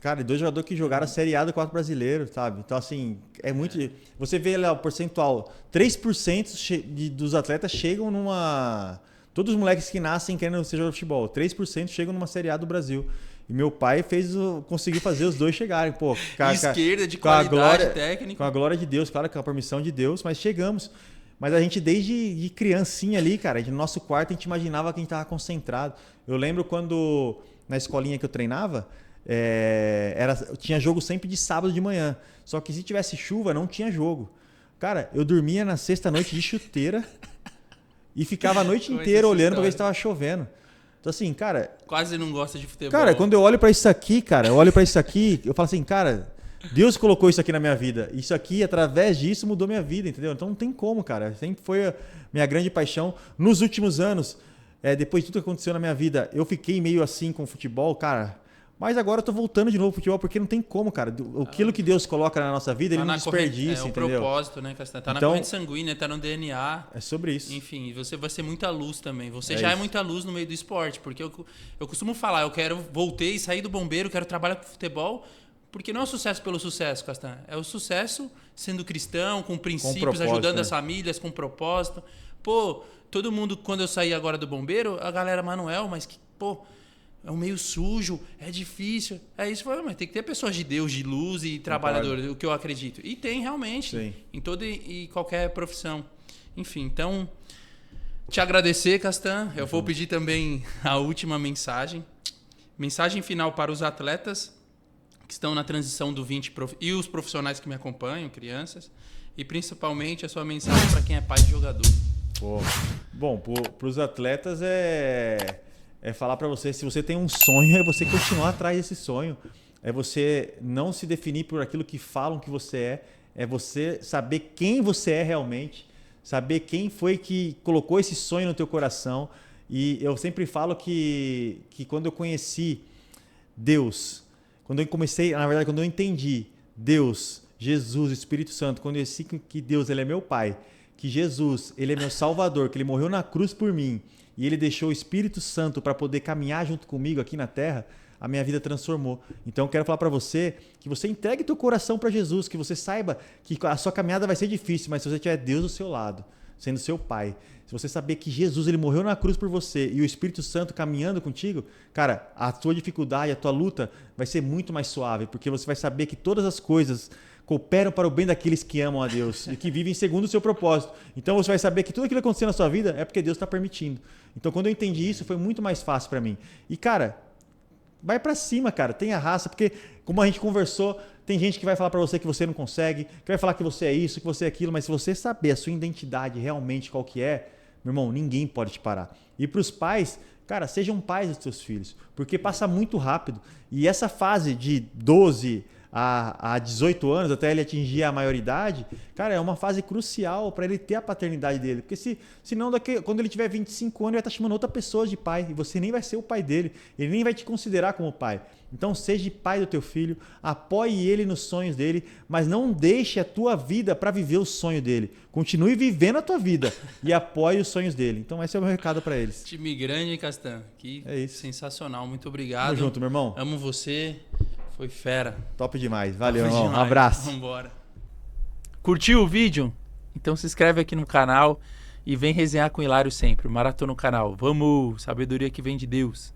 Cara, 2 jogadores que jogaram a Série A do 4 brasileiro, sabe? Então, assim, é muito... Você vê lá o percentual, 3% dos atletas chegam numa... Todos os moleques que nascem querendo ser jogador de futebol, 3% chegam numa Série A do Brasil. E meu pai conseguiu fazer os 2 chegarem. Pô, esquerda, de qualidade técnica. Com a glória de Deus, claro, com a permissão de Deus, mas chegamos. Mas a gente, desde de criancinha ali, cara, no nosso quarto, a gente imaginava que a gente estava concentrado. Eu lembro quando, na escolinha que eu treinava, tinha jogo sempre de sábado de manhã. Só que se tivesse chuva, não tinha jogo. Cara, eu dormia na sexta-noite de chuteira e ficava a noite inteira olhando para ver se estava chovendo. Então, assim, cara... Quase não gosta de futebol. Cara, quando eu olho pra isso aqui, eu falo assim, cara, Deus colocou isso aqui na minha vida. Isso aqui, através disso, mudou minha vida, entendeu? Então não tem como, cara. Sempre foi a minha grande paixão. Nos últimos anos, depois de tudo que aconteceu na minha vida, eu fiquei meio assim com o futebol, cara. Mas agora eu tô voltando de novo pro futebol, porque não tem como, cara. Aquilo que Deus coloca na nossa vida, ele não desperdiça, entendeu? É o propósito, né, Castan? Tá na corrente sanguínea, tá no DNA. É sobre isso. Enfim, você vai ser muita luz também. Você já é muita luz no meio do esporte, porque eu costumo falar, voltei, saí do bombeiro, quero trabalhar com futebol, porque não é o sucesso pelo sucesso, Castan. É o sucesso sendo cristão, com princípios, ajudando as famílias, com propósito. Pô, todo mundo, quando eu saí agora do bombeiro, a galera, Manuel, mas que, pô... É um meio sujo, é difícil. É isso, mas tem que ter pessoas de Deus, de luz e trabalhadores, o que eu acredito. E tem realmente, Sim. Em toda e qualquer profissão. Enfim, então, te agradecer, Castan. Eu vou pedir também a última mensagem. Mensagem final para os atletas que estão na transição do 20 e os profissionais que me acompanham, crianças. E principalmente a sua mensagem para quem é pai de jogador. Pô. Bom, para os atletas é falar para você, se você tem um sonho, é você continuar atrás desse sonho. É você não se definir por aquilo que falam que você é você saber quem você é realmente, saber quem foi que colocou esse sonho no teu coração. E eu sempre falo que quando eu conheci Deus, quando eu entendi Deus, Jesus, Espírito Santo, quando eu conheci que Deus ele é meu Pai, que Jesus ele é meu Salvador, que ele morreu na cruz por mim, e ele deixou o Espírito Santo para poder caminhar junto comigo aqui na Terra, a minha vida transformou. Então eu quero falar para você que você entregue teu coração para Jesus, que você saiba que a sua caminhada vai ser difícil, mas se você tiver Deus do seu lado, sendo seu Pai, se você saber que Jesus ele morreu na cruz por você e o Espírito Santo caminhando contigo, cara, a tua dificuldade, a tua luta vai ser muito mais suave, porque você vai saber que todas as coisas cooperam para o bem daqueles que amam a Deus e que vivem segundo o seu propósito. Então você vai saber que tudo aquilo que aconteceu na sua vida é porque Deus está permitindo. Então quando eu entendi isso, foi muito mais fácil para mim. E cara, vai para cima, cara, tenha raça, porque como a gente conversou, tem gente que vai falar para você que você não consegue, que vai falar que você é isso, que você é aquilo, mas se você saber a sua identidade realmente qual que é, meu irmão, ninguém pode te parar. E para os pais, cara, sejam pais dos seus filhos, porque passa muito rápido. E essa fase de 12 a 18 anos, até ele atingir a maioridade, cara, é uma fase crucial para ele ter a paternidade dele. Porque senão quando ele tiver 25 anos, ele vai estar chamando outra pessoa de pai. E você nem vai ser o pai dele. Ele nem vai te considerar como pai. Então seja pai do teu filho, apoie ele nos sonhos dele, mas não deixe a tua vida para viver o sonho dele. Continue vivendo a tua vida e apoie os sonhos dele. Então esse é o meu recado para eles. Time grande, hein, Castan? Que é isso. Sensacional. Muito obrigado. Tamo junto, meu irmão. Amo você. Foi fera. Top demais. Valeu, Top irmão. demais. Um abraço. Vambora. Curtiu o vídeo? Então se inscreve aqui no canal e vem resenhar com o Hilário sempre. Maratona no canal. Vamos! Sabedoria que vem de Deus.